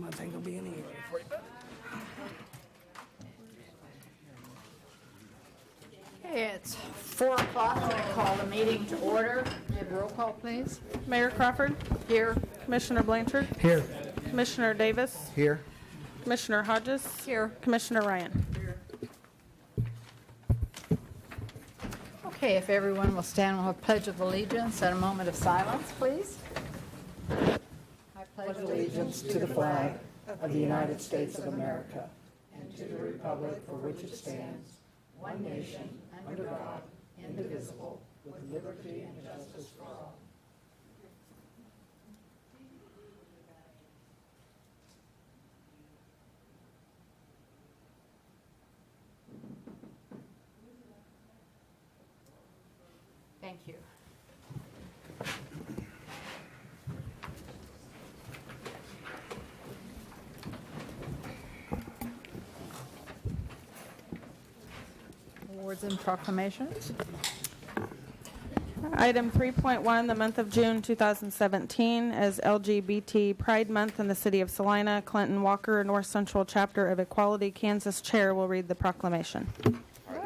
I think it'll be an easy for you. Okay, it's 4 o'clock. I'm going to call the meeting to order. We have roll call, please. Mayor Crawford? Here. Commissioner Blanchard? Here. Commissioner Davis? Here. Commissioner Hodges? Here. Commissioner Ryan? Okay, if everyone will stand, we'll have Pledge of Allegiance and a moment of silence, please. I pledge Allegiance to the flag of the United States of America and to the republic for which it stands, one nation, under God, indivisible, with liberty and justice for all. Thank you. Awards and proclamations. Item 3.1, the month of June 2017 is LGBT Pride Month in the City of Salina. Clinton Walker, North Central Chapter of Equality, Kansas Chair, will read the proclamation.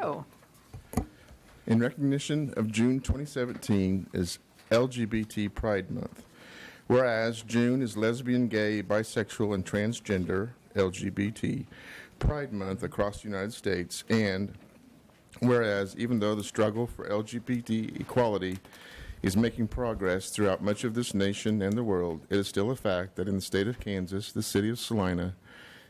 Oh. In recognition of June 2017 is LGBT Pride Month. Whereas June is lesbian, gay, bisexual, and transgender LGBT Pride Month across the United States, and whereas even though the struggle for LGBT equality is making progress throughout much of this nation and the world, it is still a fact that in the state of Kansas, the city of Salina,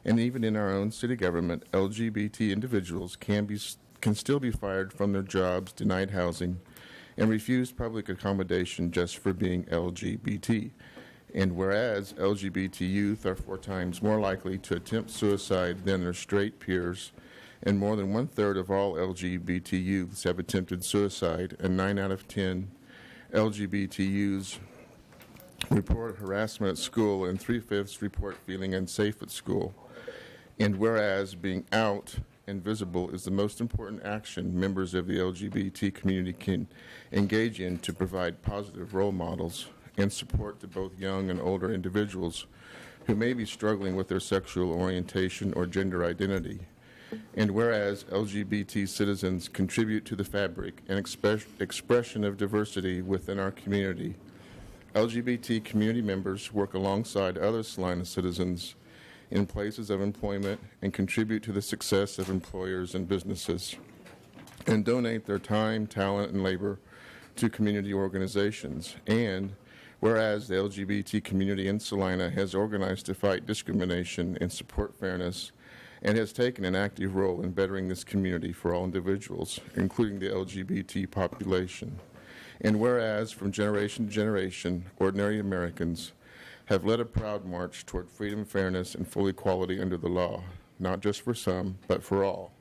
and even in our own city government, LGBT individuals can still be fired from their jobs, denied housing, and refused public accommodation just for being LGBT. And whereas LGBT youth are 4 times more likely to attempt suicide than their straight peers, and more than 1/3 of all LGBT youths have attempted suicide, and 9 out of 10 LGBT youths report harassment at school, and 3/5 report feeling unsafe at school. And whereas being out and visible is the most important action members of the LGBT community can engage in to provide positive role models and support to both young and older individuals who may be struggling with their sexual orientation or gender identity. And whereas LGBT citizens contribute to the fabric and expression of diversity within our community, LGBT community members work alongside other Salina citizens in places of employment and contribute to the success of employers and businesses, and donate their time, talent, and labor to community organizations. And whereas the LGBT community in Salina has organized to fight discrimination and support fairness, and has taken an active role in bettering this community for all individuals, including the LGBT population. And whereas from generation to generation, ordinary Americans have led a proud march toward freedom, fairness, and full equality under the law, not just for some, but for all.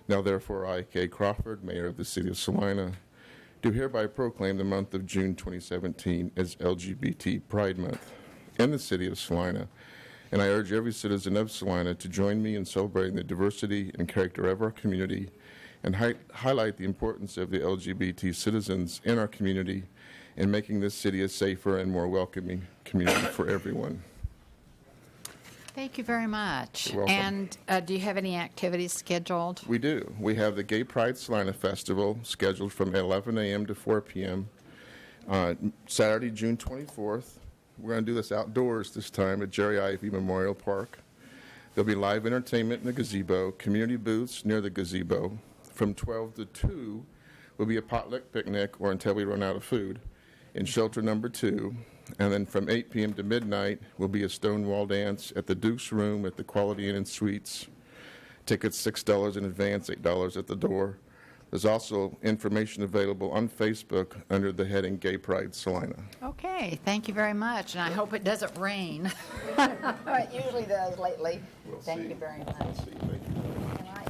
Now therefore, I, Kay Crawford, Mayor of the City of Salina, do hereby proclaim the month of June 2017 as LGBT Pride Month in the City of Salina, and I urge every citizen of Salina to join me in celebrating the diversity and character of our community and highlight the importance of the LGBT citizens in our community in making this city a safer and more welcoming community for everyone. Thank you very much. You're welcome. And do you have any activities scheduled? We do. We have the Gay Pride Salina Festival scheduled from 11 a.m. to 4 p.m. Saturday, June 24th. We're going to do this outdoors this time at Jerry Ivy Memorial Park. There'll be live entertainment in the gazebo, community booths near the gazebo. From 12 to 2 will be a potluck picnic or until we run out of food in shelter number 2. And then from 8 p.m. to midnight will be a Stonewall dance at the Duke's Room at the Quality Inn and Suites. Tickets $6 in advance, $8 at the door. There's also information available on Facebook under the heading Gay Pride Salina. Okay, thank you very much, and I hope it doesn't rain. It usually does lately. We'll Thank see. you very much. We'll see. Thank you. Can I-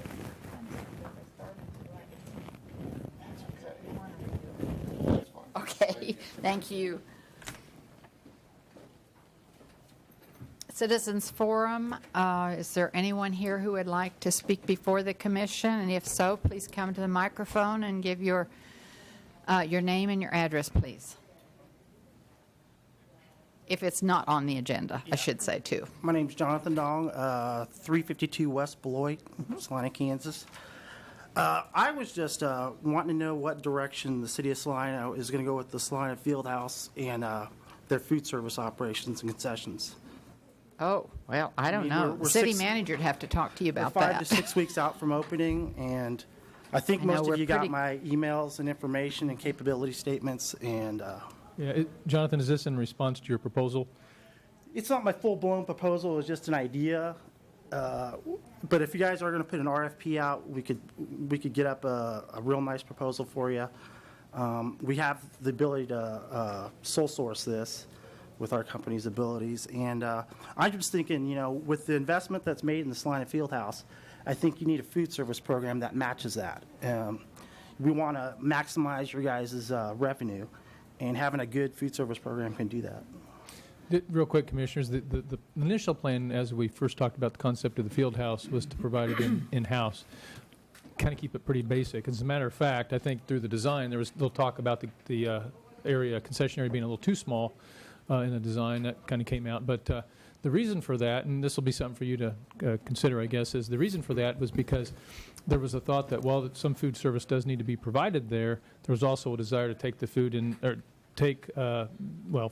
That's fine. Okay, thank you. Citizens Forum, is there anyone here who would like to speak before the commission? And if so, please come to the microphone and give your name and your address, please. if it's not on the agenda, I should say, too. My name's Jonathan Dong, 352 West Beloit, Salina, Kansas. I was just wanting to know what direction the city of Salina is going to go with the Salina Fieldhouse and their food service operations and concessions. Oh, well, I don't mean, know. we're The city 6 manager would have to talk to you We're about 5 that. to 6 weeks out from opening, and I think I know, most we're of you got pretty- my emails and information and capability statements, and Yeah, Jonathan, is this in response to your proposal? it's not my full-blown proposal. It's just an idea. But if you guys are going to put an RFP out, we could get up a real nice proposal for you. We have the ability to sole source this with our company's abilities. And I'm just thinking, with the investment that's made in the Salina Fieldhouse, I think you need a food service program that matches that. We want to maximize your guys' revenue, and having a good food service program can do that. Real quick, Commissioners, the initial plan, as we first talked about the concept of the field house, was to provide it in-house, kind of keep it pretty basic. As a matter of fact, I think through the design, there was little talk about the concession area being a little too small in the design. That kind of came out. But the reason for that, and this will be something for you to consider, I guess, is the reason for that was because there was a thought that while some food service does need to be provided there was also a desire to take the food in, or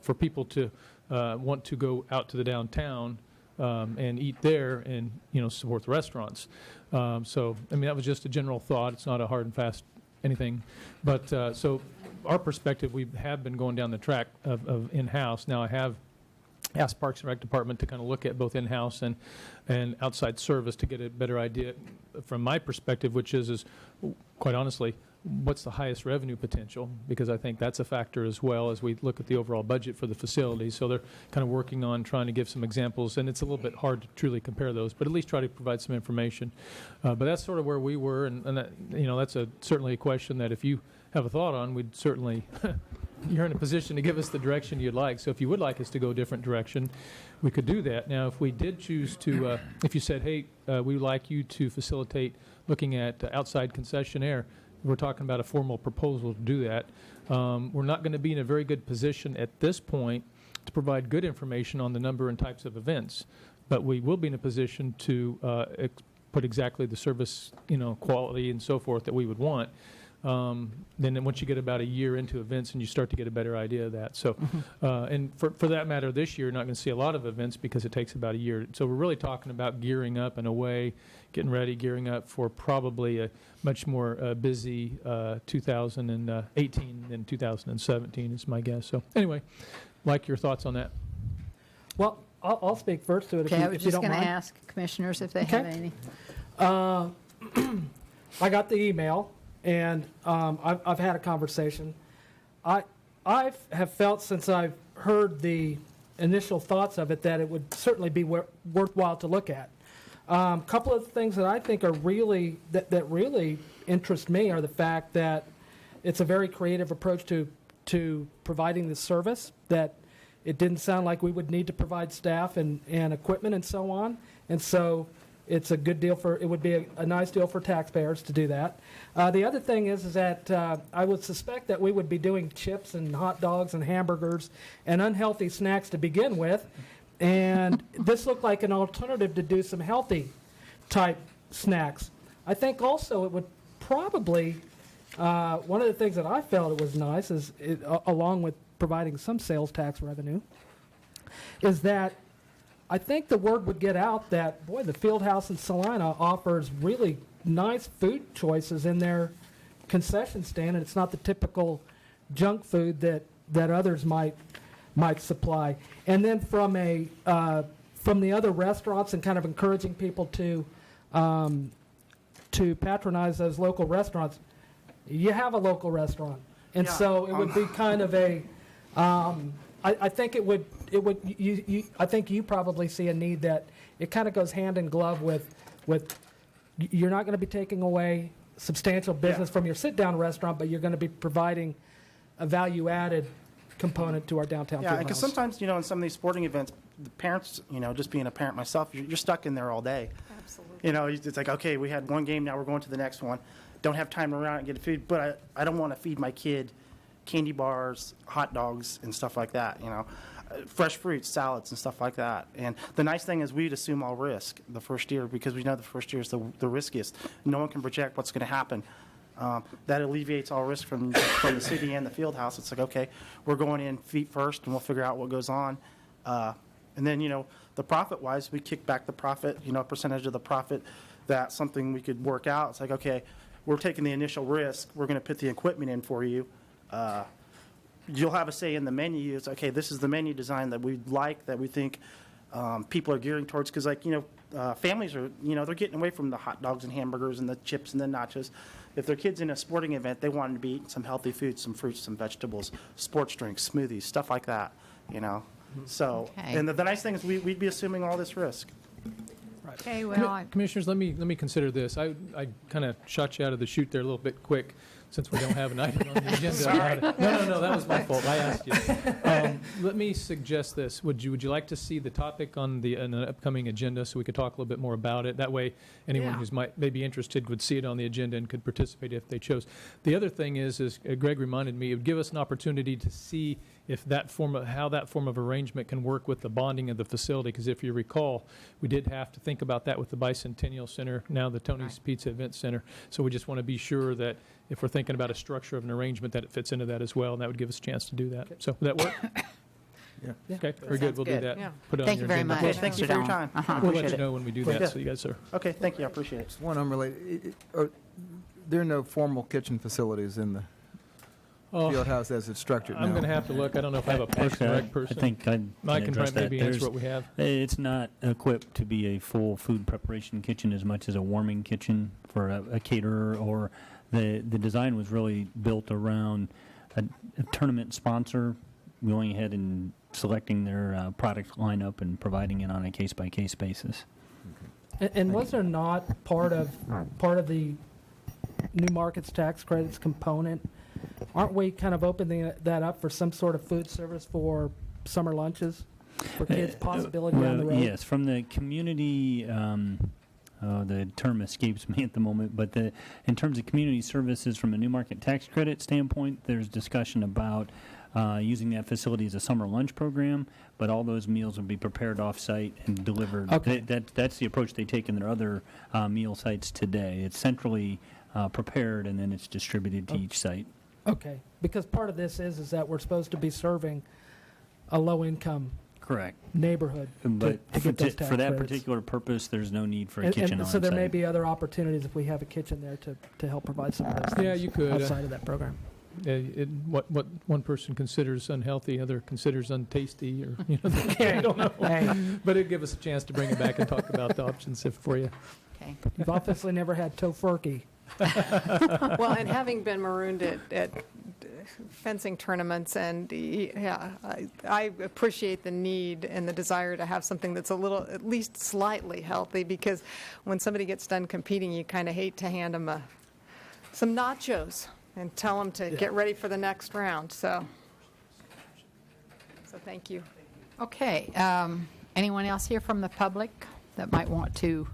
for people to want to go out to the downtown and eat there and, support the restaurants. That was just a general thought. It's not a hard and fast anything. But so our perspective, we have been going down the track of in-house. Now I have asked Parks and Rec Department to kind of look at both in-house and outside service to get a better idea from my perspective, which is quite honestly, what's the highest revenue potential? Because I think that's a factor as well as we look at the overall budget for the facility. So they're kind of working on trying to give some examples, and it's a little bit hard to truly compare those, but at least try to provide some information. But that's sort of where we were, and that, that's certainly a question that if you have a thought on, we'd certainly you're in a position to give us the direction you'd like. So if you would like us to go a different direction, we could do that. Now, if we did choose to, if you said, hey, we would like you to facilitate looking at outside concessionaire, we're talking about a formal proposal to do that. We're not going to be in a very good position at this point to provide good information on the number and types of events, but we will be in a position to put exactly the service, quality and so forth that we would want. Then once you get about a year into events and you start to get a better idea of that. So, and for that matter, this year, you're not going to see a lot of events because it takes about a year. So we're really talking about gearing up in a way, getting ready, gearing up for probably a much more busy 2018 than 2017 is my guess. So anyway, like your thoughts on that. Well, I'll speak first to it Okay, I was if you just don't going to mind. ask commissioners if they have any. I got the email, and I've had a conversation. I have felt since I've heard the initial thoughts of it that it would certainly be worthwhile to look at. A couple of things that I think are really that really interest me are the fact that it's a very creative approach to providing the service, that it didn't sound like we would need to provide staff and equipment and so on. And so it's a good deal it would be a nice deal for taxpayers to do that. The other thing is that I would suspect that we would be doing chips and hot dogs and hamburgers and unhealthy snacks to begin with. And this looked like an alternative to do some healthy type snacks. I think also it would probably, one of the things that I felt it was nice is, along with providing some sales tax revenue, is that I think the word would get out that, boy, the Fieldhouse in Salina offers really nice food choices in their concession stand, and it's not the typical junk food that others might supply. And then from the other restaurants and kind of encouraging people to patronize those local restaurants, you have a local restaurant, and so it would be kind of a. I think it would. I think you probably see a need that it kind of goes hand in glove with. You're not going to be taking away substantial business from your sit-down restaurant, but you're going to be providing a value-added component to our downtown. Yeah, because sometimes, in some of these sporting events, the parents, just being a parent myself, you're stuck in there all day. Absolutely. It's like, okay, we had one game, now we're going to the next one. Don't have time to run out and get food, but I don't want to feed my kid, candy bars, hot dogs, and stuff like that, fresh fruits, salads, and stuff like that. And the nice thing is we'd assume all risk the first year because we know the first year is the riskiest. No one can project what's going to happen. That alleviates all risk from the city and the field house. It's like, okay, we're going in feet first, and we'll figure out what goes on. And then, the profit-wise, we kick back the profit, a percentage of the profit. That's something we could work out. It's like, okay, we're taking the initial risk. We're going to put the equipment in for you. You'll have a say in the menu. It's okay, this is the menu design that we like, that we think people are gearing towards. Because, families are, they're getting away from the hot dogs and hamburgers and the chips and the nachos. If their kid's in a sporting event, they want them to be eating some healthy food, some fruits, some vegetables, sports drinks, smoothies, stuff like that, So, Okay. and the nice thing is we'd be assuming all this risk. Okay, well, Commissioners, let me consider this. I kind of shot you out of the chute there a little bit quick, since we don't have an item on the agenda. No, that was my fault. I asked you. Let me suggest this. Would you like to see the topic on an upcoming agenda so we could talk a little bit more about it? That way, anyone who's maybe interested would see it on the agenda and could participate if they chose. The other thing is Greg reminded me, it would give us an opportunity to see if how that form of arrangement can work with the bonding of the facility. Because if you recall, we did have to think about that with the Bicentennial Center, now the Tony's Pizza Event Center. So we just want to be sure that if we're thinking about a structure of an arrangement, that it fits into that as well, and that would give us a chance to do that. So would that work? Yeah. Okay, very good. We'll do that. Yeah. Put it on thank your you very agenda. much. Okay, thank you Mr. for your Dillon. time. We'll Appreciate let you it. know when we do Yeah. that, so you guys are. Okay, thank you. I appreciate it. One unrelated. There are no formal kitchen facilities in the field house as it's structured now. I'm going to have to look. I don't know if I have a Parks and Rec person. I think I Mike can can address that. maybe answer what we have. It's not equipped to be a full food preparation kitchen as much as a warming kitchen for a caterer, or the design was really built around a tournament sponsor going ahead and selecting their product lineup and providing it on a case-by-case basis. And was there not part of the new markets tax credits component? Aren't we kind of opening that up for some sort of food service for summer lunches for kids, possibility down the road? Yes, from the community, the term escapes me at the moment, but in terms of community services from a new market tax credit standpoint, there's discussion about using that facility as a summer lunch program, but all those meals will be prepared off-site and delivered. Okay. That's the approach they take in their other meal sites today. It's centrally prepared, and then it's distributed to each site. Okay, because part of this is that we're supposed to be serving a low-income Correct. neighborhood But to get those tax for that credits. particular purpose, there's no need for a And kitchen on so there may site. be other opportunities if we have a kitchen there to help provide some of those things Yeah, you could. outside of that program. What one person considers unhealthy, other considers untasty, or I don't know. Hey, But it'd give us a chance to bring it back and talk about the options for you. Okay. you've obviously never had tofurkey. Well, and having been marooned at fencing tournaments, and I appreciate the need and the desire to have something that's at least slightly healthy, because when somebody gets done competing, you kind of hate to hand them some nachos and tell them to get ready for the next round. So thank you. Okay, anyone else here from the public that might want to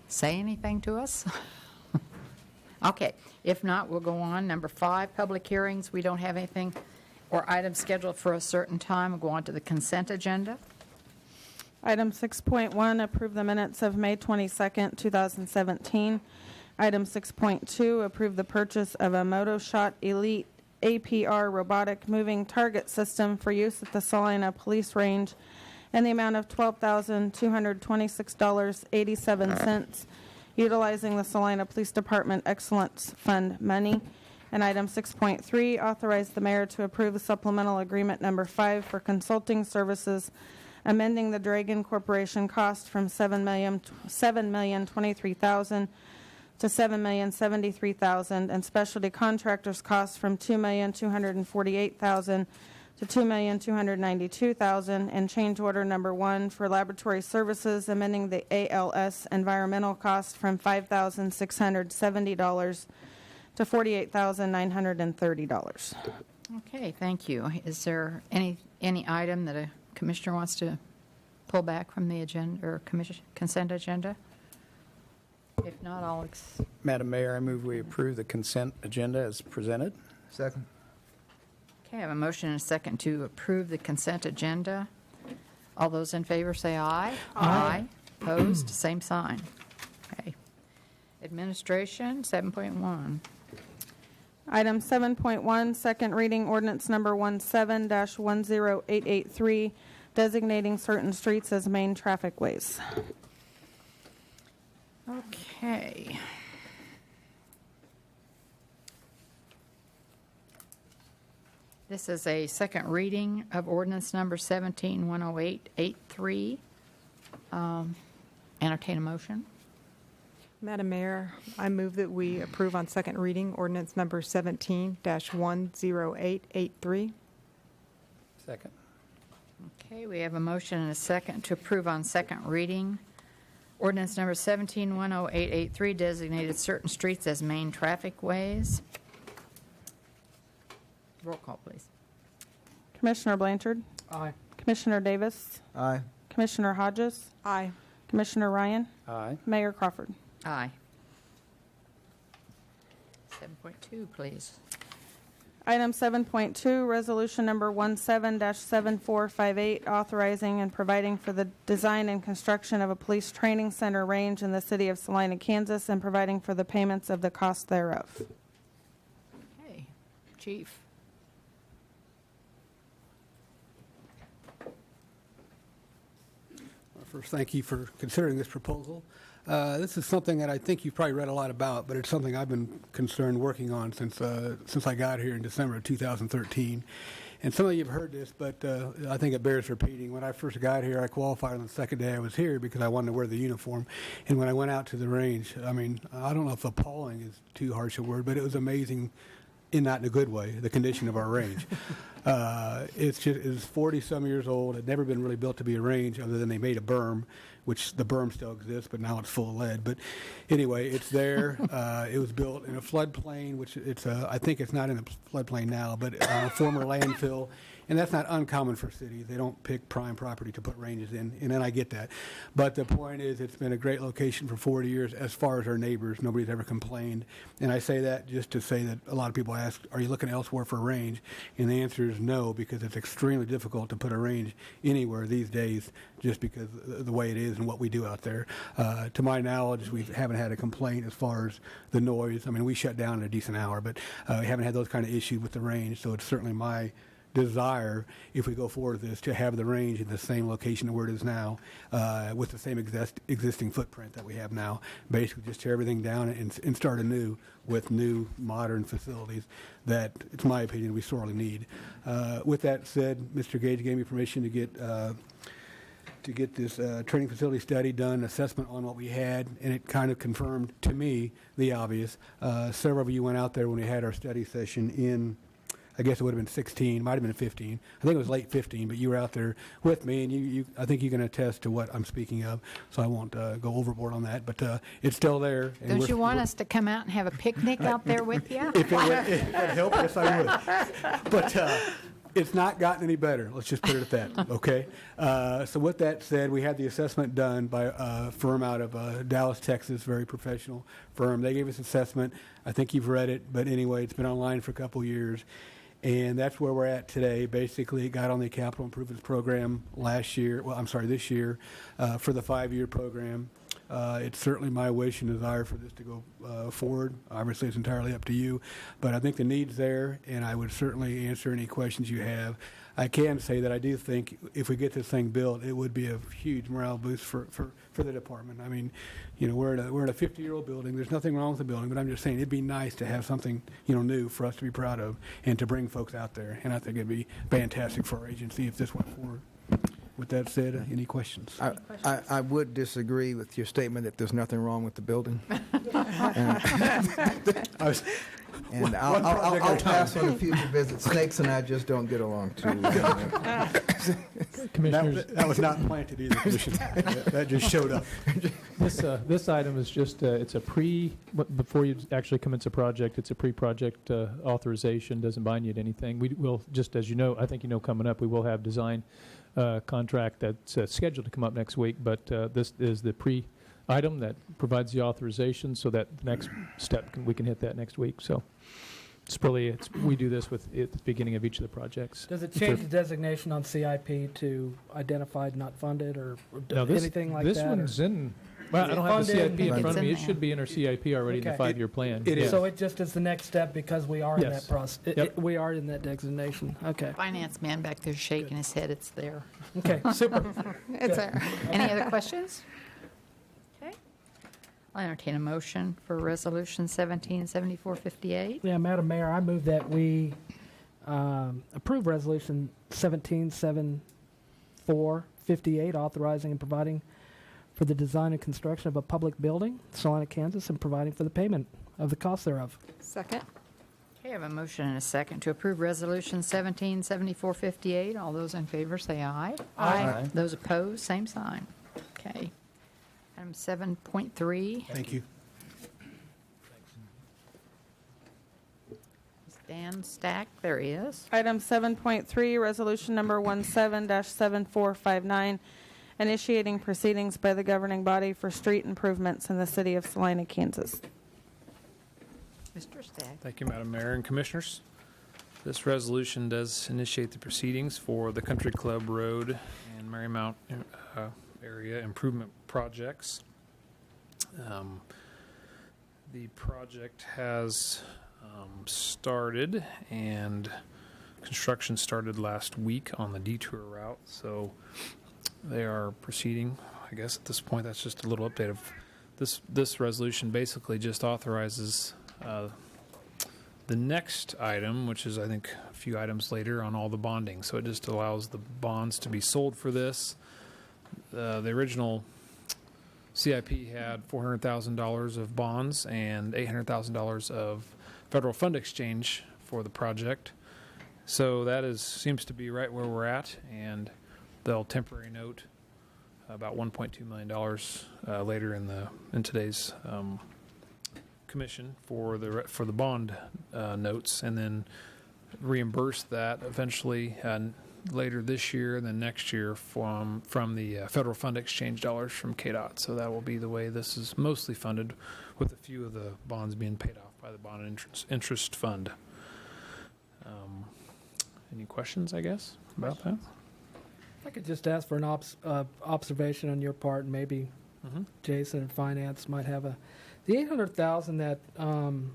say anything to us? Okay, if not, we'll go on. Number 5, public hearings. We don't have anything or items scheduled for a certain time. We'll go on to the consent agenda. Item 6.1, approve the minutes of May 22nd, 2017. Item 6.2, approve the purchase of a MotoShot Elite APR robotic moving target system for use at the Salina Police Range in the amount of $12,226.87, utilizing the Salina Police Department Excellence Fund money. And item 6.3, authorize the mayor to approve the supplemental agreement number 5 for consulting services, amending the Dragon Corporation cost from $7,023,000 to $7,073,000, and specialty contractors costs from $2,248,000 to $2,292,000, and change order number 1 for laboratory services, amending the ALS environmental cost from $5,670 to $48,930. Okay, thank you. Is there any item that a commissioner wants to pull back from the agenda or consent agenda? If not, Madam Mayor, I move we approve the consent agenda as presented. Second. Okay, I have a motion and a second to approve the consent agenda. All those in favor say aye. Aye. Opposed, same sign. Okay. Administration, 7.1. Item 7.1, second reading ordinance number 17-10883, designating certain streets as main traffic ways. Okay. This is a second reading of ordinance number 17-10883. Entertain a motion. Madam Mayor, I move that we approve on second reading ordinance number 17-10883. Second. Okay, we have a motion and a second to approve on second reading ordinance number 17-10883, designated certain streets as main traffic ways. Roll call, please. Commissioner Blanchard. Aye. Commissioner Davis. Aye. Commissioner Hodges. Aye. Commissioner Ryan. Aye. Mayor Crawford. Aye. 7.2, please. Item 7.2, resolution number 17-7458, authorizing and providing for the design and construction of a police training center range in the city of Salina, Kansas, and providing for the payments of the cost thereof. Okay, Chief. First, thank you for considering this proposal. This is something that I think you've probably read a lot about, but it's something I've been concerned working on since I got here in December of 2013. And some of you have heard this, but I think it bears repeating. When I first got here, I qualified on the second day I was here because I wanted to wear the uniform. And when I went out to the range, I mean, I don't know if appalling is too harsh a word, but it was amazing, not in a good way, the condition of our range. It's 40-some years old. It had never been really built to be a range other than they made a berm, which the berm still exists, but now it's full of lead. But anyway, it's there. It was built in a floodplain, which I think it's not in a floodplain now, but a former landfill. And that's not uncommon for cities. They don't pick prime property to put ranges in, and then I get that. But the point is, it's been a great location for 40 years as far as our neighbors. Nobody's ever complained. And I say that just to say that a lot of people ask, are you looking elsewhere for a range? And the answer is no, because it's extremely difficult to put a range anywhere these days just because of the way it is and what we do out there. To my knowledge, we haven't had a complaint as far as the noise. I mean, we shut down in a decent hour, but we haven't had those kind of issues with the range, so it's certainly my desire, if we go forward with this, to have the range in the same location where it is now, with the same existing footprint that we have now. Basically, just tear everything down and start anew with new modern facilities that, it's my opinion, we sorely need. With that said, Mr. Gage gave me permission to get this training facility study done, assessment on what we had, and it kind of confirmed to me the obvious. Several of you went out there when we had our study session in, I guess it would have been 16, might have been 15. I think it was late 15, but you were out there with me, and I think you can attest to what I'm speaking of, so I won't go overboard on that. But it's still there. And Don't you want us to come out and have a picnic out there with you? If it helped, yes, I would. But it's not gotten any better. Let's just put it at that, okay? So with that said, we had the assessment done by a firm out of Dallas, Texas, very professional firm. They gave us assessment. I think you've read it, but anyway, it's been online for a couple years. And that's where we're at today. Basically, it got on the capital improvements program this year, for the 5-year program. It's certainly my wish and desire for this to go forward. Obviously, it's entirely up to you. But I think the need's there, and I would certainly answer any questions you have. I can say that I do think if we get this thing built, it would be a huge morale boost for the department. I mean, we're in a 50-year-old building. There's nothing wrong with the building, but I'm just saying it'd be nice to have something, new for us to be proud of and to bring folks out there. And I think it'd be fantastic for our agency if this went forward. With that said, any questions? I would disagree with your statement that there's nothing wrong with the building. And I'll pass on a future visit. Snakes and I just don't get along too well. Commissioners, That was not planted either, Commissioner. That just showed up. this item is just, it's a before you actually commence a project, it's a pre-project authorization, doesn't bind you to anything. We will, just as you know, I think coming up, we will have design contract that's scheduled to come up next week, but this is the pre-item that provides the authorization so that the next step, we can hit that next week. So we do this at the beginning of each of the projects. Does it change the designation on CIP to identified, not funded, or Now anything like this that? one's in. Well, Is I it don't have the funded? CIP in It's front of me. in It should be in our CIP already in the Okay. 5-year plan. It is. So it just is the next step because we are in Yes. that process. Yep. We are in that designation. Okay. Finance man back there shaking his head, it's there. Okay, super. It's there. Any other questions? Okay. I'll entertain a motion for Resolution 177458. Yeah, Madam Mayor, I move that we approve Resolution 177458, authorizing and providing for the design and construction of a public building, Salina, Kansas, and providing for the payment of the cost thereof. Second? Okay, I have a motion and a second to approve Resolution 177458. All those in favor say aye. Aye. Those opposed, same sign. Okay. Item 7.3. Thank you. Is Dan Stack? There he is. Item 7.3, resolution number 17-7459, initiating proceedings by the governing body for street improvements in the city of Salina, Kansas. Mr. Stack. Thank you, Madam Mayor and Commissioners. This resolution does initiate the proceedings for the Country Club Road and Marymount area improvement projects. The project has started, and construction started last week on the detour route, so they are proceeding. I guess at this point, that's just a little update of this resolution. Basically just authorizes the next item, which is, I think, a few items later on all the bonding. So it just allows the bonds to be sold for this. The original CIP had $400,000 of bonds and $800,000 of federal fund exchange for the project. So that seems to be right where we're at, and they'll temporary note about $1.2 million later in today's commission for the bond notes, and then reimburse that eventually later this year and then next year from the federal fund exchange dollars from KDOT. So that will be the way this is mostly funded, with a few of the bonds being paid off by the bond interest fund. Any questions, I guess, about that? I could just ask for an observation on your part, and maybe Jason in finance might have the $800,000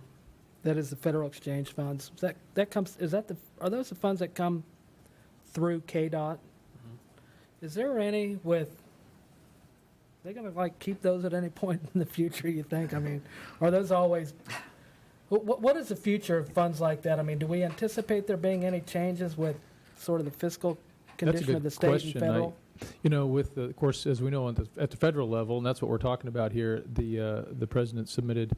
that is the federal exchange funds. Are those the funds that come through KDOT? Is there any they're going to keep those at any point in the future, you think? I mean, are those always, what is the future of funds like that? I mean, do we anticipate there being any changes with sort of the fiscal condition of the state and federal? Of course, as we know, at the federal level, and that's what we're talking about here, the president submitted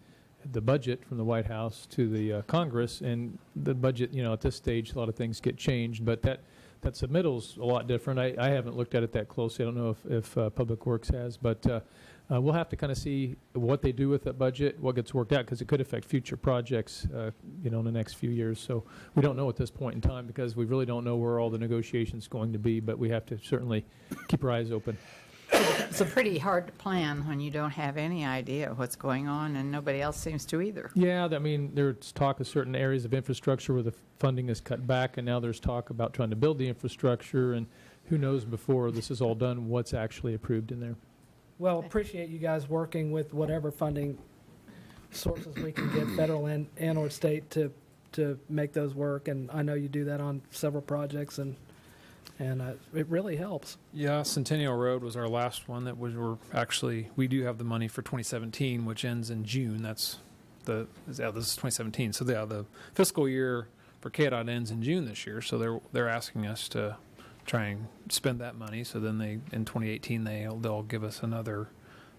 the budget from the White House to the Congress, and the budget, at this stage, a lot of things get changed, but that submittal's a lot different. I haven't looked at it that closely. I don't know if Public Works has, but we'll have to kind of see what they do with that budget, what gets worked out, because it could affect future projects, in the next few years. So we don't know at this point in time, because we really don't know where all the negotiations going to be, but we have to certainly keep our eyes open. It's pretty hard to plan when you don't have any idea what's going on, and nobody else seems to either. Yeah, there's talk of certain areas of infrastructure where the funding is cut back, and now there's talk about trying to build the infrastructure, and who knows before this is all done what's actually approved in there. Well, appreciate you guys working with whatever funding sources we can get, federal and or state, to make those work. And I know you do that on several projects, and it really helps. Yeah, Centennial Road was our last one that we do have the money for 2017, which ends in June. This is 2017. So the fiscal year for KDOT ends in June this year. So they're asking us to try and spend that money. So then in 2018 they'll give us another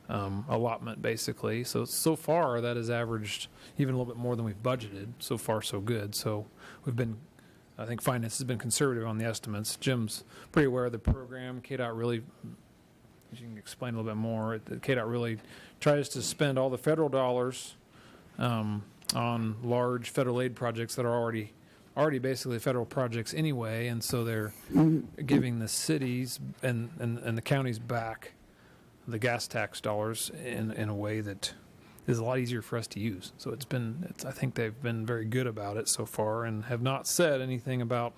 allotment, basically. So far that has averaged even a little bit more than we've budgeted. So far so good. So I think finance has been conservative on the estimates. Jim's pretty aware of the program. KDOT really, as you can explain a little bit more, KDOT really tries to spend all the federal dollars on large federal aid projects that are already basically federal projects anyway, and so they're giving the cities and the counties back the gas tax dollars in a way that is a lot easier for us to use. So I think they've been very good about it so far and have not said anything about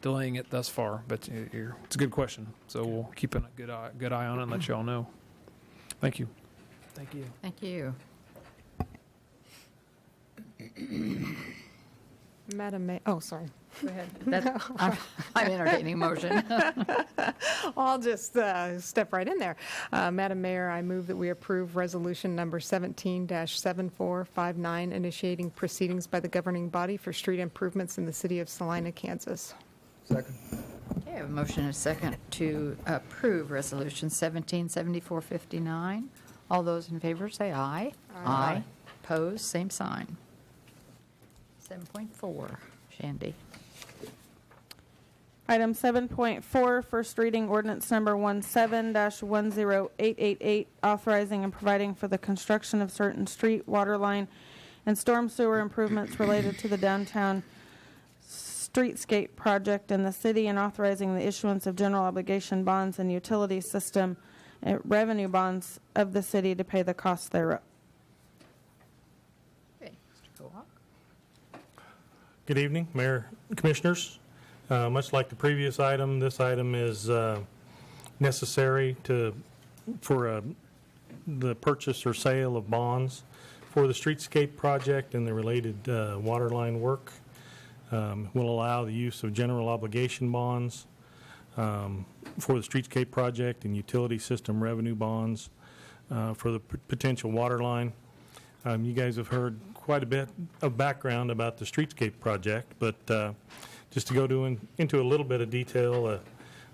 delaying it thus far. But it's a good question. So we'll keep a good eye on it and let you all know. Thank you. Thank you. Thank you. Madam Mayor, oh, sorry. Go ahead. I'm entertaining motion. I'll just step right in there. Madam Mayor, I move that we approve resolution number 17-7459, initiating proceedings by the governing body for street improvements in the city of Salina, Kansas. Second. Okay, I have a motion and a second to approve Resolution 177459. All those in favor say aye. Aye. Opposed, same sign. 7.4, Shandy. Item 7.4, first reading ordinance number 17-10888, authorizing and providing for the construction of certain street, water line, and storm sewer improvements related to the downtown streetscape project in the city, and authorizing the issuance of general obligation bonds and utility system revenue bonds of the city to pay the costs thereof. Okay, Mr. Kohawk. Good evening, Mayor, Commissioners. Much like the previous item, this item is necessary for the purchase or sale of bonds for the streetscape project and the related water line work. Will allow the use of general obligation bonds for the streetscape project and utility system revenue bonds for the potential water line. You guys have heard quite a bit of background about the streetscape project, but just to go into a little bit of detail,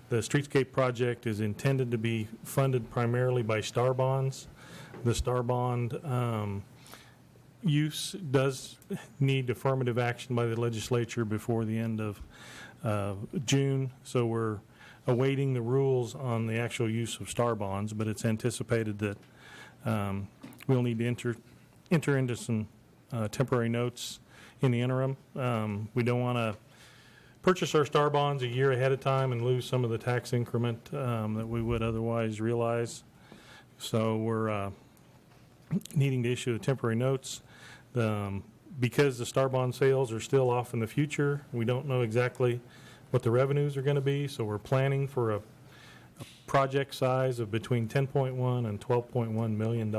the streetscape project is intended to be funded primarily by STAR bonds. The STAR bond use does need affirmative action by the legislature before the end of June, so we're awaiting the rules on the actual use of STAR bonds, but it's anticipated that we'll need to enter into some temporary notes in the interim. We don't want to purchase our STAR bonds a year ahead of time and lose some of the tax increment that we would otherwise realize. So we're needing to issue the temporary notes. Because the STAR bond sales are still off in the future, we don't know exactly what the revenues are going to be, so we're planning for a project size of between $10.1 and $12.1 million.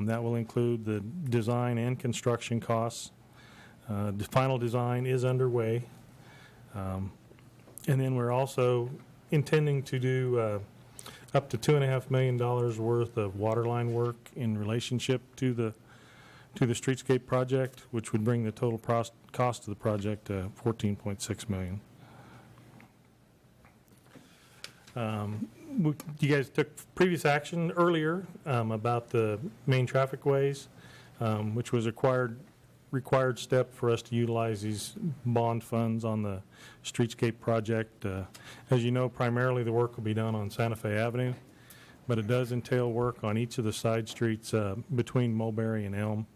That will include the design and construction costs. The final design is underway. And then we're also intending to do up to $2.5 million worth of water line work in relationship to the streetscape project, which would bring the total cost of the project to $14.6 million. You guys took previous action earlier about the main traffic ways, which was a required step for us to utilize these bond funds on the streetscape project. As you know, primarily the work will be done on Santa Fe Avenue, but it does entail work on each of the side streets between Mulberry and Elm.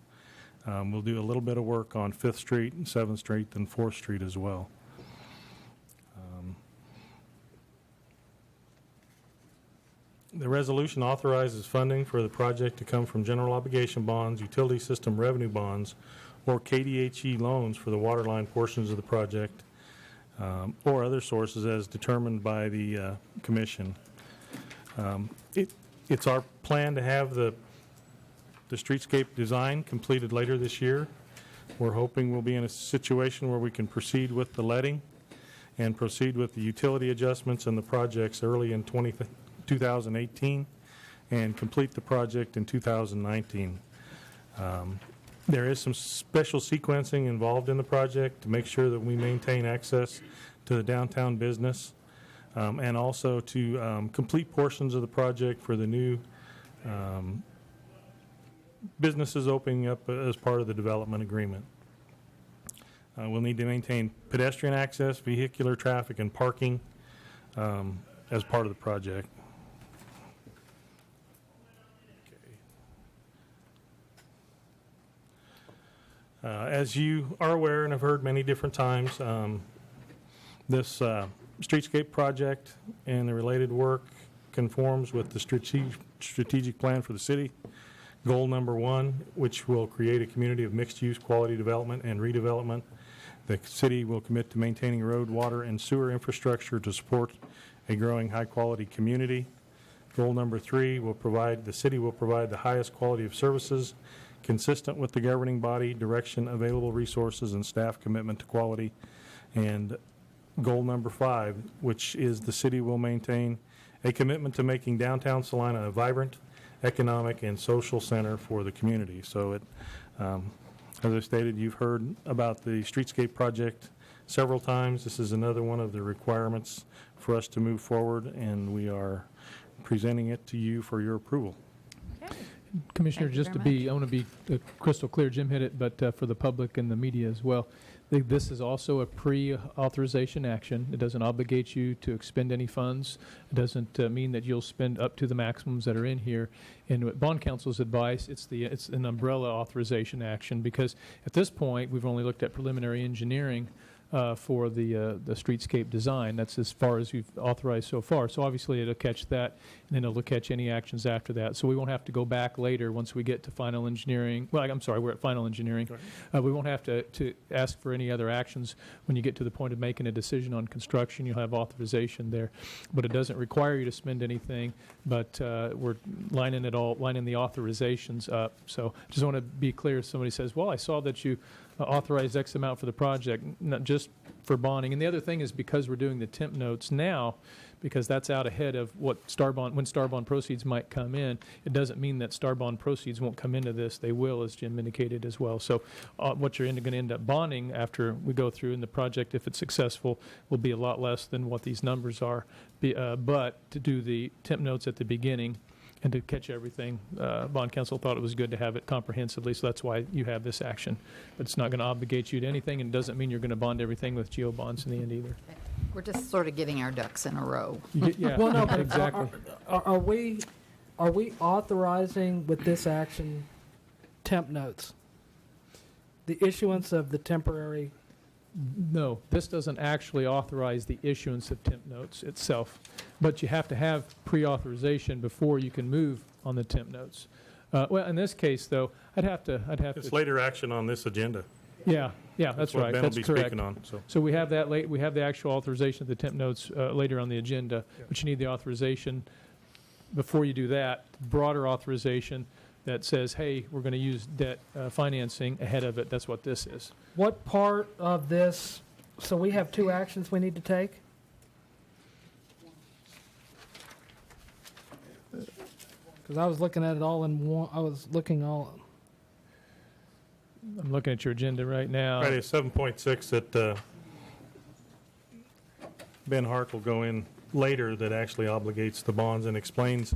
We'll do a little bit of work on 5th Street and 7th Street and 4th Street as well. The resolution authorizes funding for the project to come from general obligation bonds, utility system revenue bonds, or KDHE loans for the water line portions of the project, or other sources as determined by the Commission. It's our plan to have the streetscape design completed later this year. We're hoping we'll be in a situation where we can proceed with the letting and proceed with the utility adjustments and the projects early in 2018 and complete the project in 2019. There is some special sequencing involved in the project to make sure that we maintain access to the downtown business and also to complete portions of the project for the new businesses opening up as part of the development agreement. We'll need to maintain pedestrian access, vehicular traffic, and parking as part of the project. As you are aware and have heard many different times, this streetscape project and the related work conforms with the strategic plan for the city, Goal number 1, which will create a community of mixed-use quality development and redevelopment. The city will commit to maintaining road, water, and sewer infrastructure to support a growing high-quality community. Goal number 3, the city will provide the highest quality of services consistent with the governing body, direction, available resources, and staff commitment to quality. And goal number 5, which is the city will maintain a commitment to making downtown Salina a vibrant economic and social center for the community. So as I stated, you've heard about the streetscape project several times. This is another one of the requirements for us to move forward, and we are presenting it to you for your approval. Commissioner, Thank you just to very be, I want to be crystal clear, Jim hit it, but for the public and the media as well, this is also a pre-authorization action. It doesn't obligate you to expend any funds. It doesn't mean that you'll spend up to the maximums that are in here. And with bond counsel's advice, it's an umbrella authorization action, because at this point we've only looked at preliminary engineering for the streetscape design. That's as far as we've authorized so far. So obviously it'll catch that, and then it'll catch any actions after that. So we won't have to go back later once we get to final engineering. Well, I'm sorry, we're at final engineering. We won't have to ask for any other actions. When you get to the point of making a decision on construction, you'll have authorization there. But it doesn't require you to spend anything, but we're lining the authorizations up. So just want to be clear. If somebody says, well, I saw that you authorized X amount for the project, not just for bonding. And the other thing is, because we're doing the temp notes now, because that's out ahead of what when star bond proceeds might come in, it doesn't mean that star bond proceeds won't come into this. They will, as Jim indicated as well. So what you're going to end up bonding after we go through in the project, if it's successful, will be a lot less than what these numbers are. But to do the temp notes at the beginning and to catch everything, bond counsel thought it was good to have it comprehensively, so that's why you have this action. But it's not going to obligate you to anything, and it doesn't mean you're going to bond everything with geo bonds in the end either. We're just sort of getting our ducks in a row. Yeah, Well, no, but exactly. are we authorizing with this action temp notes? The issuance of the temporary? No, this doesn't actually authorize the issuance of temp notes itself, but you have to have pre-authorization before you can move on the temp notes. Well, in this case, though, I'd have to. It's later action on this agenda. Yeah, that's what right. Ben That's will be correct. speaking on. So we have that late. We have the actual authorization of the temp notes later on the agenda, but you need the authorization before you do that. Broader authorization that says, hey, we're going to use debt financing ahead of it. That's what this is. What part of this, so we have two actions we need to take? Because I was looking at it all in one, I'm looking at your agenda right now. Friday, 7.6 that Ben Hart will go in later, that actually obligates the bonds and explains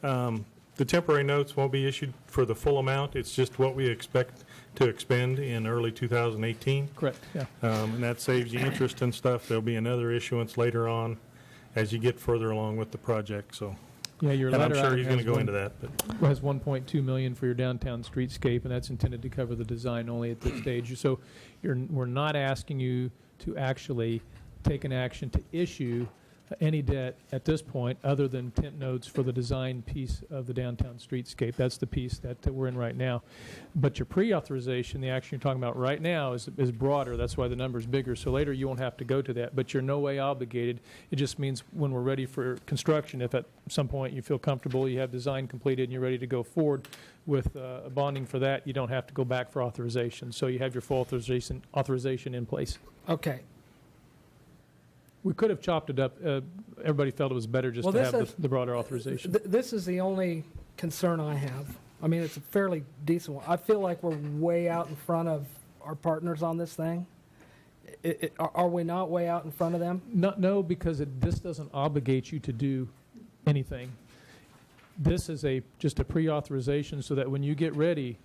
the temporary notes won't be issued for the full amount. It's just what we expect to expend in early 2018. Correct, yeah. And that saves you interest and stuff. There'll be another issuance later on as you get further along with the project. So, Yeah, your and I'm letter sure item he's going to has go into that. But has $1.2 million for your downtown streetscape, and that's intended to cover the design only at this stage. So we're not asking you to actually take an action to issue any debt at this point other than temp notes for the design piece of the downtown streetscape. That's the piece that we're in right now. But your pre-authorization, the action you're talking about right now, is broader. That's why the number's bigger. So later you won't have to go to that, but you're no way obligated. It just means when we're ready for construction, if at some point you feel comfortable, you have design completed, and you're ready to go forward with bonding for that, you don't have to go back for authorization. So you have your full authorization in place. Okay. We could have chopped it up. Everybody felt it was better just to have the broader authorization. This is the only concern I have. I mean, it's a fairly decent one. I feel like we're way out in front of our partners on this thing. Are we not way out in front of them? No, because this doesn't obligate you to do anything. This is just a pre-authorization so that when you get ready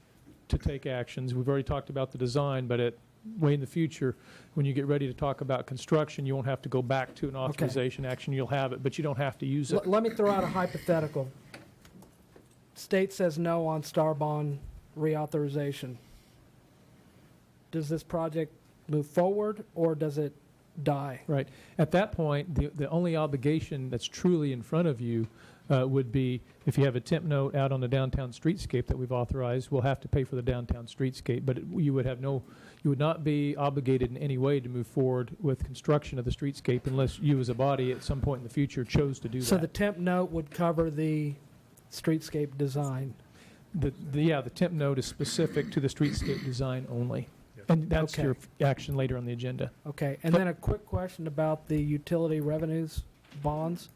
to take actions, we've already talked about the design, but way in the future, when you get ready to talk about construction, you won't have to go back to an authorization action. You'll have it, but you don't have to use it. Let me throw out a hypothetical. State says no on star bond reauthorization. Does this project move forward, or does it die. Right. At that point, the only obligation that's truly in front of you would be if you have a temp note out on the downtown streetscape that we've authorized, we'll have to pay for the downtown streetscape. But you would not be obligated in any way to move forward with construction of the streetscape unless you as a body at some point in the future chose to do So that. the temp note would cover the streetscape design. The temp note is specific to the streetscape design only. And that's Okay. your action later on the agenda. Okay, and then a quick question about the utility revenues bonds,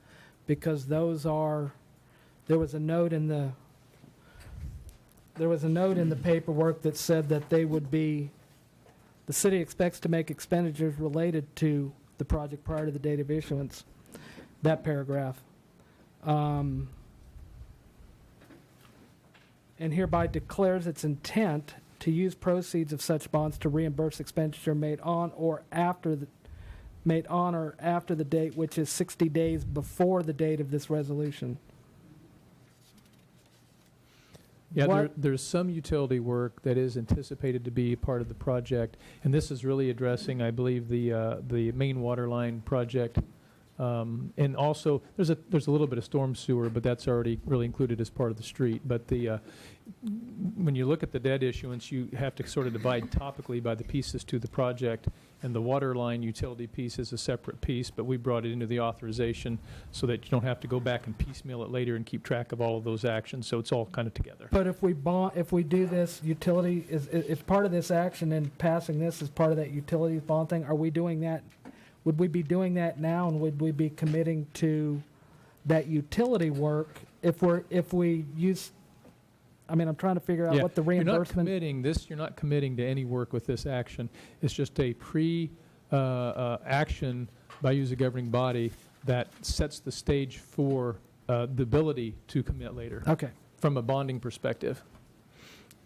because there was a note in the paperwork that said that the city expects to make expenditures related to the project prior to the date of issuance. That paragraph. And hereby declares its intent to use proceeds of such bonds to reimburse expenditure made on or after the date, which is 60 days before the date of this resolution. Yeah, there's some utility work that is anticipated to be part of the project, and this is really addressing, I believe, the main water line project. And also, there's a little bit of storm sewer, but that's already really included as part of the street. But when you look at the debt issuance, you have to sort of divide topically by the pieces to the project, and the water line utility piece is a separate piece, but we brought it into the authorization so that you don't have to go back and piecemeal it later and keep track of all of those actions, so it's all kind of together. But if we do this utility, is part of this action and passing this as part of that utilities bond thing, are we doing that? Would we be doing that now, and would we be committing to that utility work if we use? I mean, I'm trying to figure out what the reimbursement. You're not committing to any work with this action. It's just a action by you as a governing body that sets the stage for the ability to commit later. Okay. From a bonding perspective.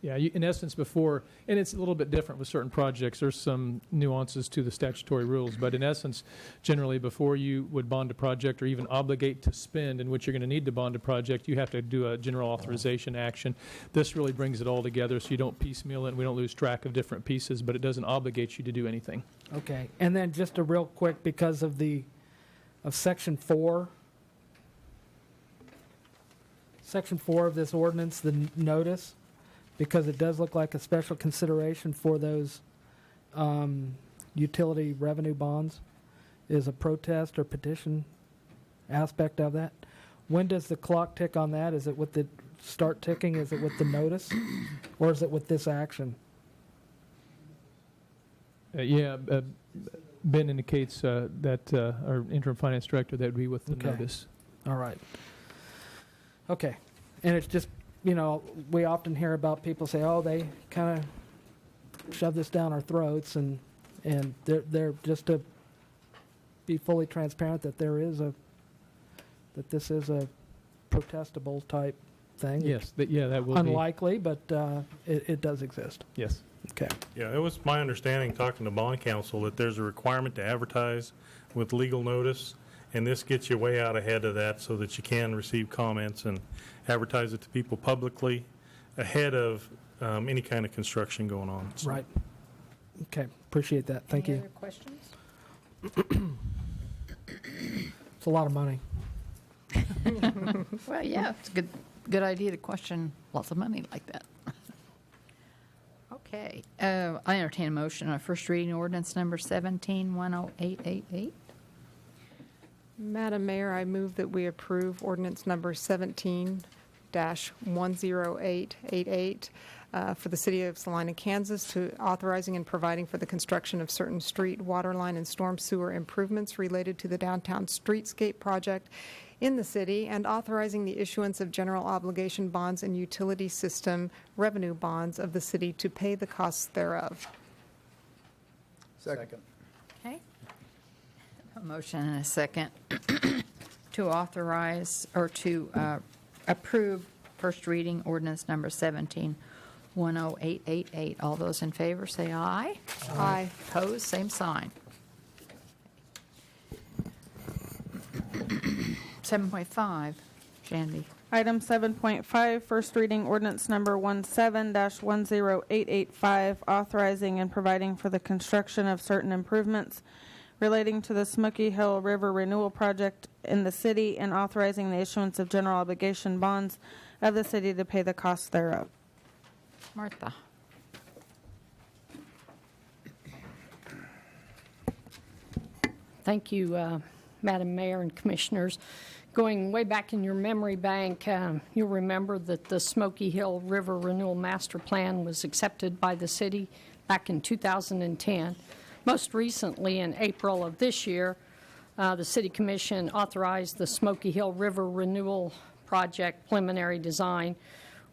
Yeah, in essence, before, and it's a little bit different with certain projects. There's some nuances to the statutory rules, but in essence, generally, before you would bond a project or even obligate to spend, in which you're going to need to bond a project, you have to do a general authorization action. This really brings it all together, so you don't piecemeal it, and we don't lose track of different pieces, but it doesn't obligate you to do anything. Okay, and then just a real quick, because of Section 4. Section 4 of this ordinance, the notice, because it does look like a special consideration for those utility revenue bonds, is a protest or petition aspect of that. When does the clock tick on that? Is it with the start ticking? Is it with the notice? Or is it with this action? Ben indicates that our interim finance director, that would be with the notice. All right. Okay. And it's just, we often hear about people say, oh, they kind of shove this down our throats, and they're just to be fully transparent that this is a protestable type thing. Yes, that will be. Unlikely, but it does exist. Yes. Okay. Yeah, it was my understanding, talking to bond counsel, that there's a requirement to advertise with legal notice, and this gets you way out ahead of that so that you can receive comments and advertise it to people publicly ahead of any kind of construction going on. So. Right. Okay. Appreciate that. Thank you. Any other questions? It's a lot of money. Well, yeah, it's a good idea to question lots of money like that. Okay, I entertain a motion on first reading ordinance number 17-10888. Madam Mayor, I move that we approve ordinance number 17-10888 for the city of Salina, Kansas, to authorizing and providing for the construction of certain street, water line, and storm sewer improvements related to the downtown streetscape project in the city, and authorizing the issuance of general obligation bonds and utility system revenue bonds of the city to pay the costs thereof. Second. Okay. A motion and a second to authorize or to approve first reading ordinance number 17-10888. All those in favor say aye. Aye. Opposed, same sign. 7.5, Shandy. Item 7.5, first reading ordinance number 17-10885, authorizing and providing for the construction of certain improvements relating to the Smoky Hill River Renewal Project in the city and authorizing the issuance of general obligation bonds of the city to pay the costs thereof. Martha. Thank you, Madam Mayor and Commissioners. Going way back in your memory bank, you'll remember that the Smoky Hill River Renewal Master Plan was accepted by the city back in 2010. Most recently, in April of this year, the City Commission authorized the Smoky Hill River Renewal Project preliminary design,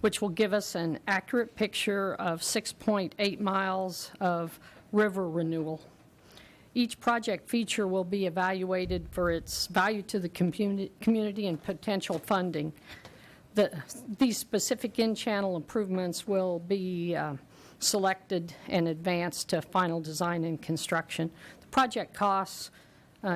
which will give us an accurate picture of 6.8 miles of river renewal. Each project feature will be evaluated for its value to the community and potential funding. These specific in-channel improvements will be selected and advanced to final design and construction. The project costs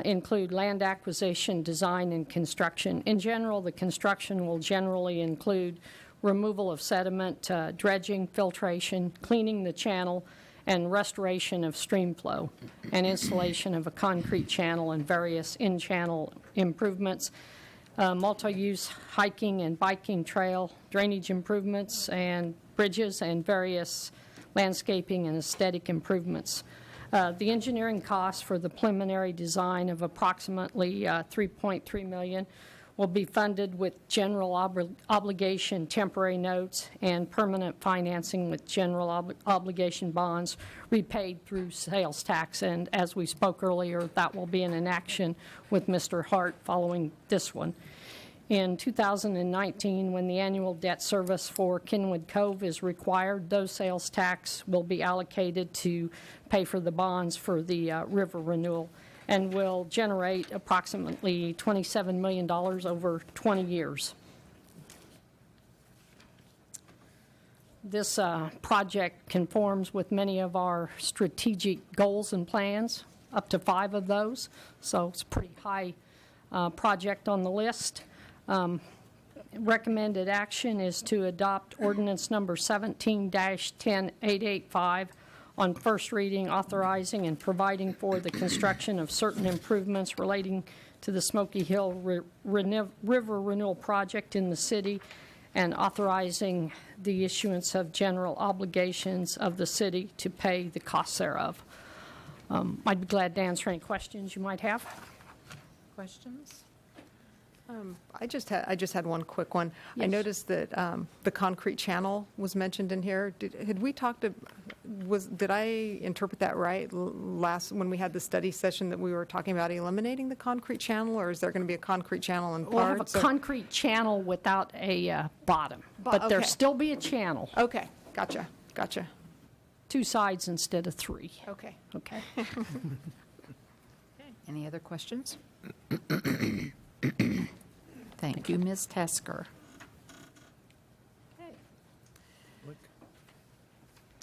include land acquisition, design, and construction. In general, the construction will generally include removal of sediment, dredging, filtration, cleaning the channel, and restoration of stream flow, and installation of a concrete channel and various in-channel improvements, multi-use hiking and biking trail, drainage improvements, and bridges, and various landscaping and aesthetic improvements. The engineering costs for the preliminary design of approximately $3.3 million will be funded with general obligation temporary notes and permanent financing with general obligation bonds repaid through sales tax. And as we spoke earlier, that will be in action with Mr. Hart following this one. In 2019, when the annual debt service for Kenwood Cove is required, those sales tax will be allocated to pay for the bonds for the river renewal, and will generate approximately $27 million over 20 years. This project conforms with many of our strategic goals and plans, up to 5 of those, so it's a pretty high project on the list. Recommended action is to adopt ordinance number 17-10885 on first reading, authorizing and providing for the construction of certain improvements relating to the Smoky Hill River Renewal Project in the city, and authorizing the issuance of general obligations of the city to pay the costs thereof. I'd be glad to answer any questions you might have. Questions? I just had one quick one. I Yes. noticed that the concrete channel was mentioned in here. Did I interpret that right last when we had the study session, that we were talking about eliminating the concrete channel, or is there going to be a concrete channel in We'll have parts? a concrete channel without a bottom, but okay. there'll still be a channel. Okay, gotcha. 2 sides instead of 3. Okay. Okay. Any other questions? Thank you, Ms. Tesker.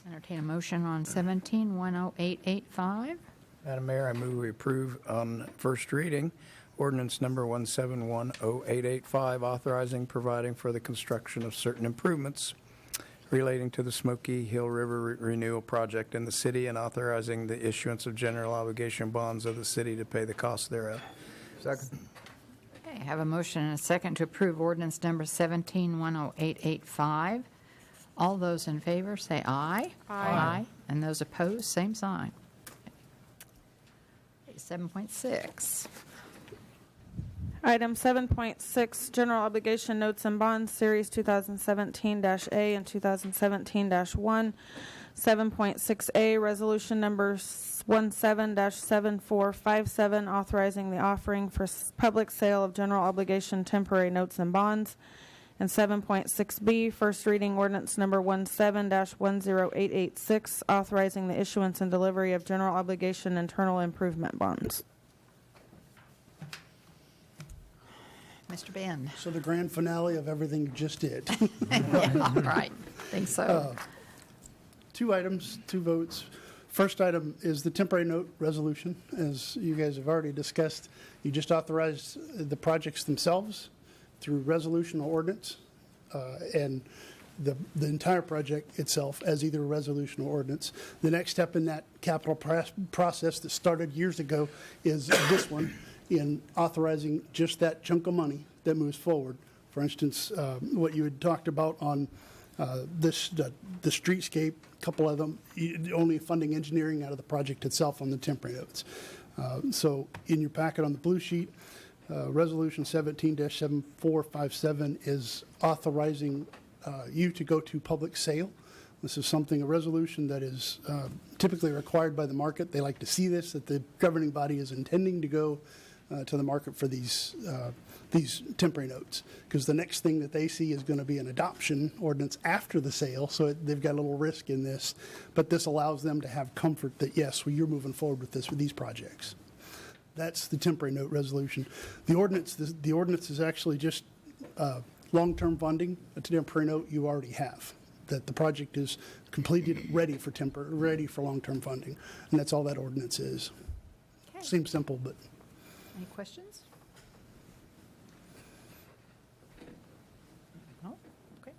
Entertain a motion on 17-10885. Madam Mayor, I move we approve on first reading ordinance number 1710885, authorizing, providing for the construction of certain improvements relating to the Smoky Hill River Renewal Project in the city, and authorizing the issuance of general obligation bonds of the city to pay the costs thereof. Second. Okay, I have a motion and a second to approve ordinance number 17-10885. All those in favor say aye. Aye. And those opposed, same sign. Okay, 7.6. Item 7.6, General Obligation Notes and Bonds, Series 2017-A and 2017-1. 7.6A, Resolution Number 17-7457, authorizing the offering for public sale of general obligation temporary notes and bonds. And 7.6B, First Reading Ordinance Number 17-10886, authorizing the issuance and delivery of general obligation internal improvement bonds. Mr. Ben. So the grand finale of everything you just did. Yeah, right. Think so. 2 items, 2 votes. First item is the temporary note resolution. As you guys have already discussed, you just authorized the projects themselves through resolution or ordinance. And the entire project itself as either a resolution or ordinance. The next step in that capital process that started years ago is this one, in authorizing just that chunk of money that moves forward. For instance, what you had talked about on the streetscape, a couple of them, only funding engineering out of the project itself on the temporary notes. So in your packet on the blue sheet, Resolution 17-7457 is authorizing you to go to public sale. This is a resolution that is typically required by the market. They like to see this, that the governing body is intending to go to the market for these temporary notes, because the next thing that they see is going to be an adoption ordinance after the sale, so they've got a little risk in this. But this allows them to have comfort that, yes, well, you're moving forward with these projects. That's the temporary note resolution. The ordinance is actually just long-term funding. A temporary note you already have, that the project is completed, ready for long-term funding, and that's all that ordinance is. Okay. Seems simple, but Any questions? No? Okay.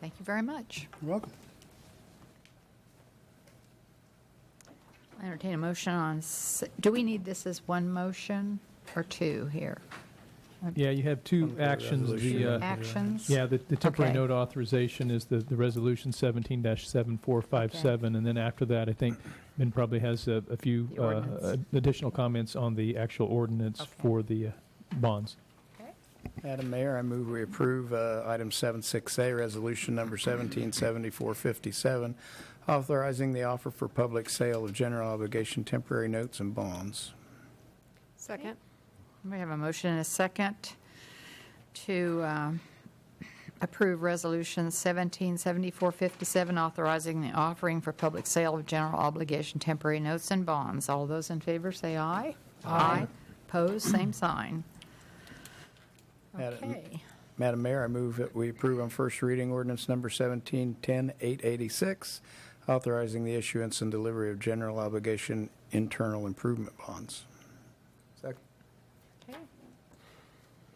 Thank you very much. you're welcome. I entertain a motion on, do we need this as one motion or two here? Yeah, you have two actions. Actions? Yeah, the temporary Okay. note authorization is the resolution 17-7457, and then after that, I think Ben probably has a few The ordinance. additional comments on the actual ordinance Okay. for the bonds. Okay. Madam Mayor, I move we approve item 76A, resolution number 177457, authorizing the offer for public sale of general obligation temporary notes and bonds. Second. We have a motion and a second to approve Resolution 177457, authorizing the offering for public sale of general obligation temporary notes and bonds. All those in favor say aye. Aye. Opposed, same sign. Okay. Madam Mayor, I move that we approve on first reading ordinance number 1710-886, authorizing the issuance and delivery of general obligation internal improvement bonds. Second. Okay.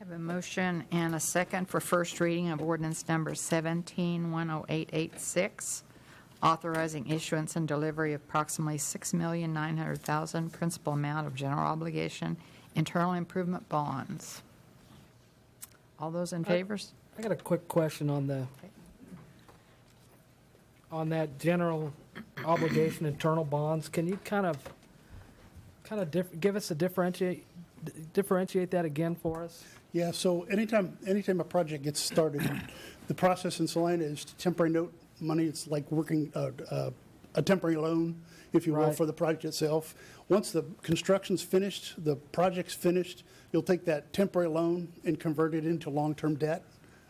Have a motion and a second for first reading of ordinance number 17-10886, authorizing issuance and delivery of approximately $6,900,000 principal amount of general obligation internal improvement bonds. All those in favor? I got a quick question on that general obligation internal bonds. Can you kind of give us differentiate that again for us? Yeah, so anytime a project gets started, the process in Salina is to temporary note money. It's like working a temporary loan, if you will, Right. for the project itself. Once the construction's finished, the project's finished, you'll take that temporary loan and convert it into long-term debt.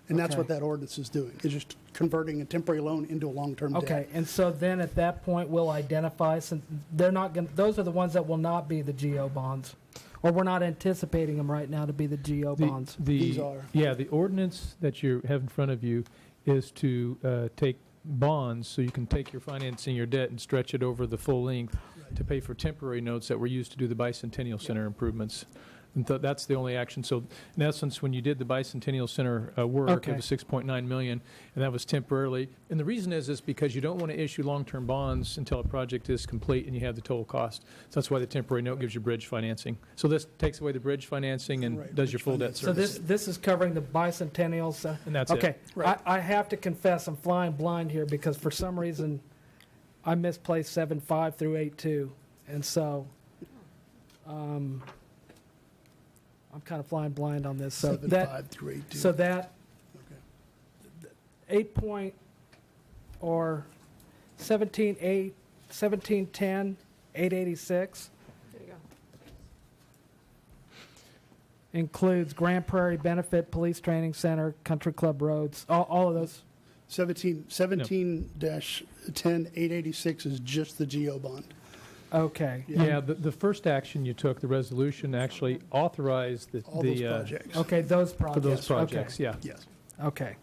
And that's Okay. what that ordinance is doing, is just converting a temporary loan into a long-term debt. Okay, and so then at that point, we'll identify, since they're not going, those are the ones that will not be the GO bonds, or we're not anticipating them right now to be the GO bonds. These are. Yeah, the ordinance that you have in front of you is to take bonds, so you can take your financing, your debt, and stretch it over the full length to pay for temporary notes that were used to do the Bicentennial Center improvements. And that's the only action. So in essence, when you did the Bicentennial Center work, Okay. it was $6.9 million, and that was temporarily. And the reason is because you don't want to issue long-term bonds until a project is complete and you have the total cost. So that's why the temporary note gives you bridge financing. So this takes away the bridge financing and Right, does your bridge full debt So service. this is covering the bicentennials. And that's it. Okay, Right. I have to confess, I'm flying blind here because for some reason I misplaced 7.5 through 8.2, and so I'm kind of flying blind on this. So 7.5 through 8.2. So that Okay. 8 point or 17.8, 17.10, 886 There you go. includes Grand Prairie Benefit Police Training Center, Country Club Roads, all of those. 17-10-886 is just the GO bond. Okay. Yeah, the first action you took, the resolution, actually authorized the... All those projects. Okay, those For projects. those projects, yeah. Yes. Okay.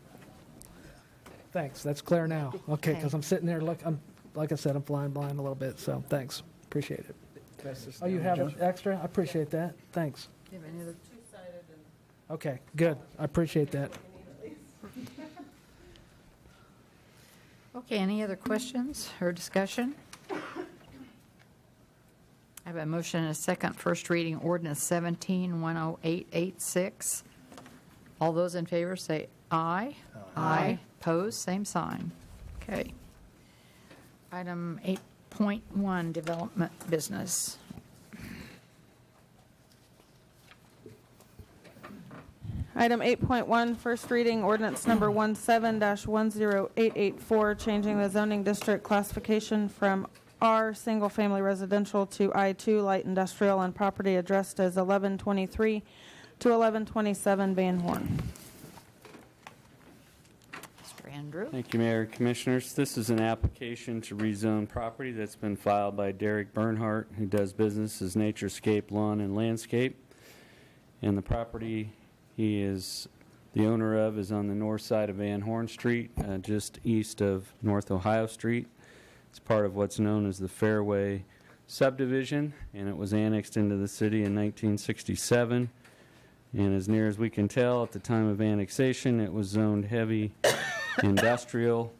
Thanks. That's clear now. Okay, because I'm sitting there, like I said, I'm flying blind a little bit, so thanks. Appreciate it. Oh, you have an extra? I appreciate that. Thanks. Do you have any other? Okay, good. I appreciate that. Okay, any other questions or discussion? I have a motion and a second, first reading ordinance 17-10886. All those in favor say aye. Aye. Opposed, same sign. Okay. Item 8.1, development business. Item 8.1, first reading ordinance number 17-10884, changing the zoning district classification from R Single Family Residential to I2 Light Industrial on property addressed as 1123 to 1127 Van Horn. Mr. Andrew? Thank you, Mayor and Commissioners. This is an application to rezone property that's been filed by Derek Bernhardt, who does business as Naturescape Lawn and Landscape. And the property he is the owner of is on the north side of Van Horn Street, just east of North Ohio Street. It's part of what's known as the Fairway subdivision, and it was annexed into the city in 1967. And as near as we can tell, at the time of annexation, it was zoned heavy industrial,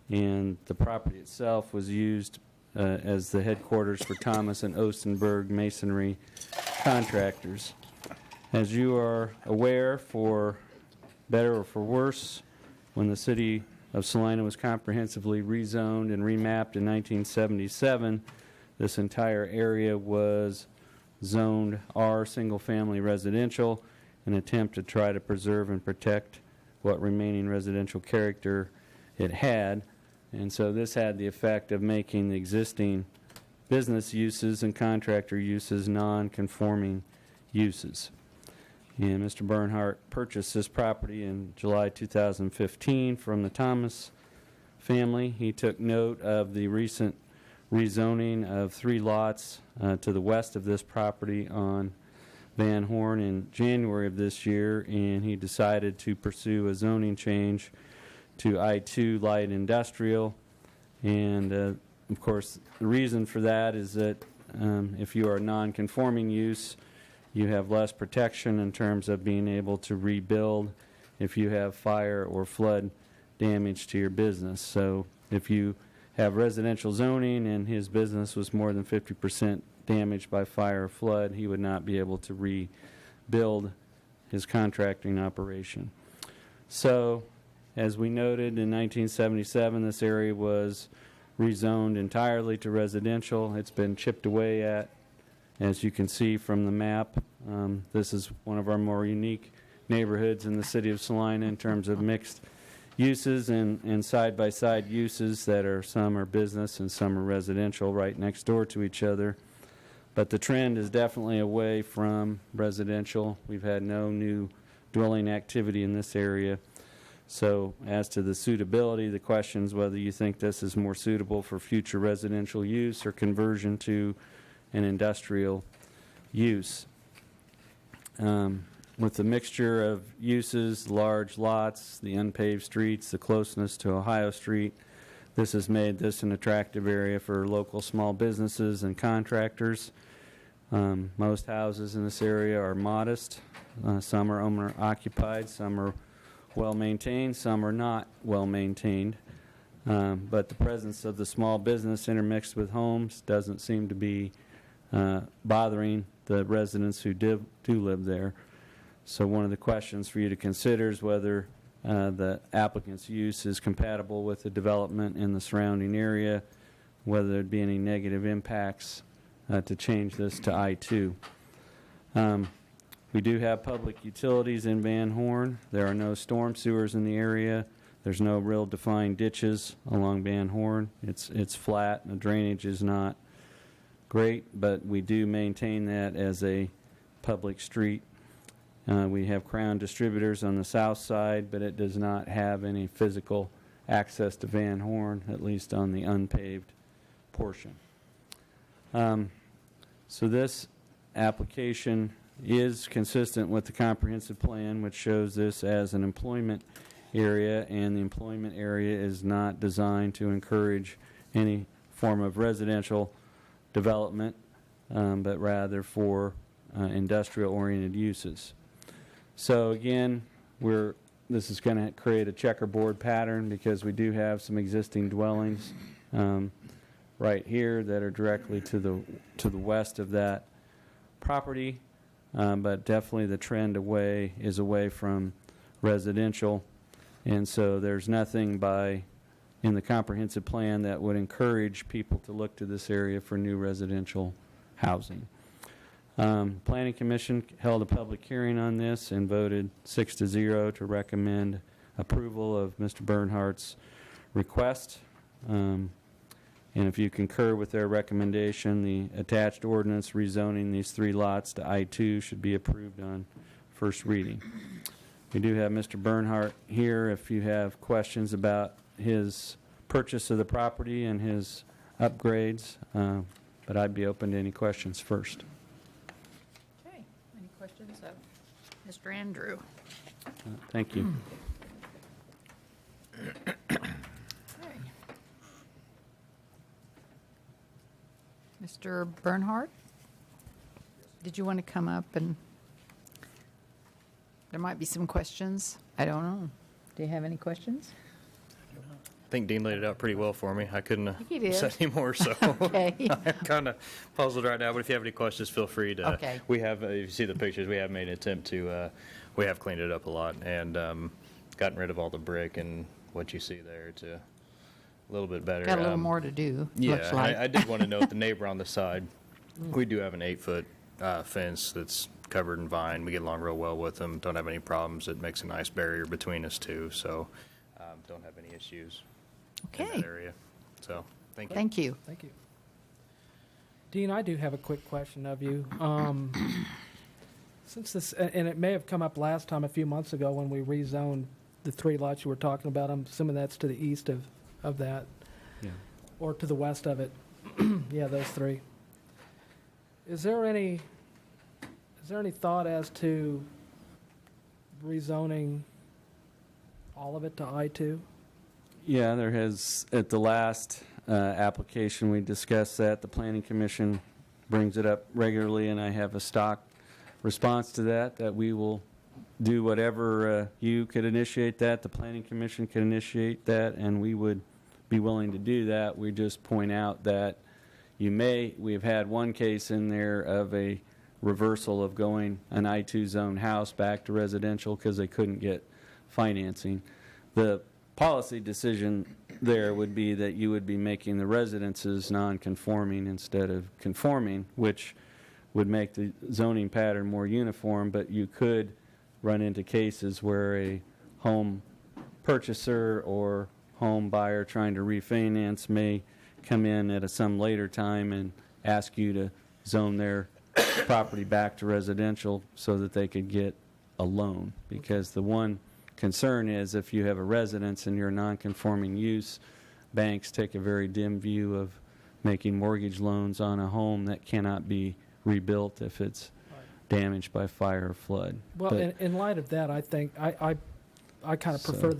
and the property itself was used as the headquarters for Thomas and Ostenberg masonry contractors. As you are aware, for better or for worse, when the city of Salina was comprehensively rezoned and remapped in 1977, this entire area was zoned R single-family residential, an attempt to try to preserve and protect what remaining residential character it had. And so this had the effect of making the existing business uses and contractor uses non-conforming uses. And Mr. Bernhardt purchased this property in July 2015 from the Thomas family. He took note of the recent rezoning of 3 lots to the west of this property on Van Horn in January of this year, and he decided to pursue a zoning change to I2 light industrial. And of course, the reason for that is that if you are a non-conforming use, you have less protection in terms of being able to rebuild if you have fire or flood damage to your business. So if you have residential zoning and his business was more than 50% damaged by fire or flood, he would not be able to rebuild his contracting operation. So, as we noted, in 1977, this area was rezoned entirely to residential. It's been chipped away at, as you can see from the map. This is one of our more unique neighborhoods in the city of Salina in terms of mixed uses and side-by-side uses that are, some are business and some are residential right next door to each other. But the trend is definitely away from residential. We've had no new dwelling activity in this area. So as to the suitability, the question is whether you think this is more suitable for future residential use or conversion to an industrial use. With the mixture of uses, large lots, the unpaved streets, the closeness to Ohio Street, this has made this an attractive area for local small businesses and contractors. Most houses in this area are modest. Some are owner-occupied, some are well-maintained, some are not well-maintained. But the presence of the small business intermixed with homes doesn't seem to be bothering the residents who do live there. So one of the questions for you to consider is whether the applicant's use is compatible with the development in the surrounding area, whether there'd be any negative impacts to change this to I-2. We do have public utilities in Van Horn. There are no storm sewers in the area. There's no real defined ditches along Van Horn. It's flat and the drainage is not great, but we do maintain that as a public street. We have Crown Distributors on the south side, but it does not have any physical access to Van Horn, at least on the unpaved portion. So this application is consistent with the comprehensive plan, which shows this as an employment area, and the employment area is not designed to encourage any form of residential development, but rather for industrial-oriented uses. So again, we're this is going to create a checkerboard pattern because we do have some existing dwellings right here that are directly to the west of that property, but definitely the trend is away from residential, and so there's nothing in the comprehensive plan that would encourage people to look to this area for new residential housing. Planning Commission held a public hearing on this and voted 6-0 to recommend approval of Mr. Bernhardt's request. And if you concur with their recommendation, the attached ordinance rezoning these 3 lots to I-2 should be approved on first reading. We do have Mr. Bernhardt here if you have questions about his purchase of the property and his upgrades, but I'd be open to any questions first. Okay, any questions of Mr. Andrew? Thank you. Mr. Bernhardt, did you want to come up and there might be some questions? I don't know. Do you have any questions? I think Dean laid it out pretty well for me. I couldn't have He did. said any more, so Okay. I'm kind of puzzled right now. But if you have any questions, feel free to. Okay. We have, if you see the pictures, we have made an attempt to. We have cleaned it up a lot and gotten rid of all the brick and what you see there to a little bit better. Got a little more to do, Yeah, looks like. I did want to note the neighbor on the side. We do have an 8-foot fence that's covered in vine. We get along real well with them. Don't have any problems. It makes a nice barrier between us too. So don't have any issues in Okay. that area. So thank you. Thank you. Thank you. Dean, I do have a quick question of you. Since this, and it may have come up last time a few months ago when we rezoned the 3 lots you were talking about, I'm assuming that's to the east of that, Yeah. or to the west of it. Yeah, those 3. Is there any thought as to rezoning all of it to I-2? Yeah, there has, at the last application, we discussed that. The Planning Commission brings it up regularly, and I have a stock response to that we will do whatever you could initiate that, the Planning Commission could initiate that, and we would be willing to do that. We just point out that we've had one case in there of a reversal of going an I-2 zone house back to residential because they couldn't get financing. The policy decision there would be that you would be making the residences non-conforming instead of conforming, which would make the zoning pattern more uniform, but you could run into cases where a home purchaser or home buyer trying to refinance may come in at some later time and ask you to zone their property back to residential so that they could get a loan. Because the one concern is if you have a residence and you're a non-conforming use, banks take a very dim view of making mortgage loans on a home that cannot be rebuilt if it's damaged by fire or flood. Well, But- in light of that, I think I kind of prefer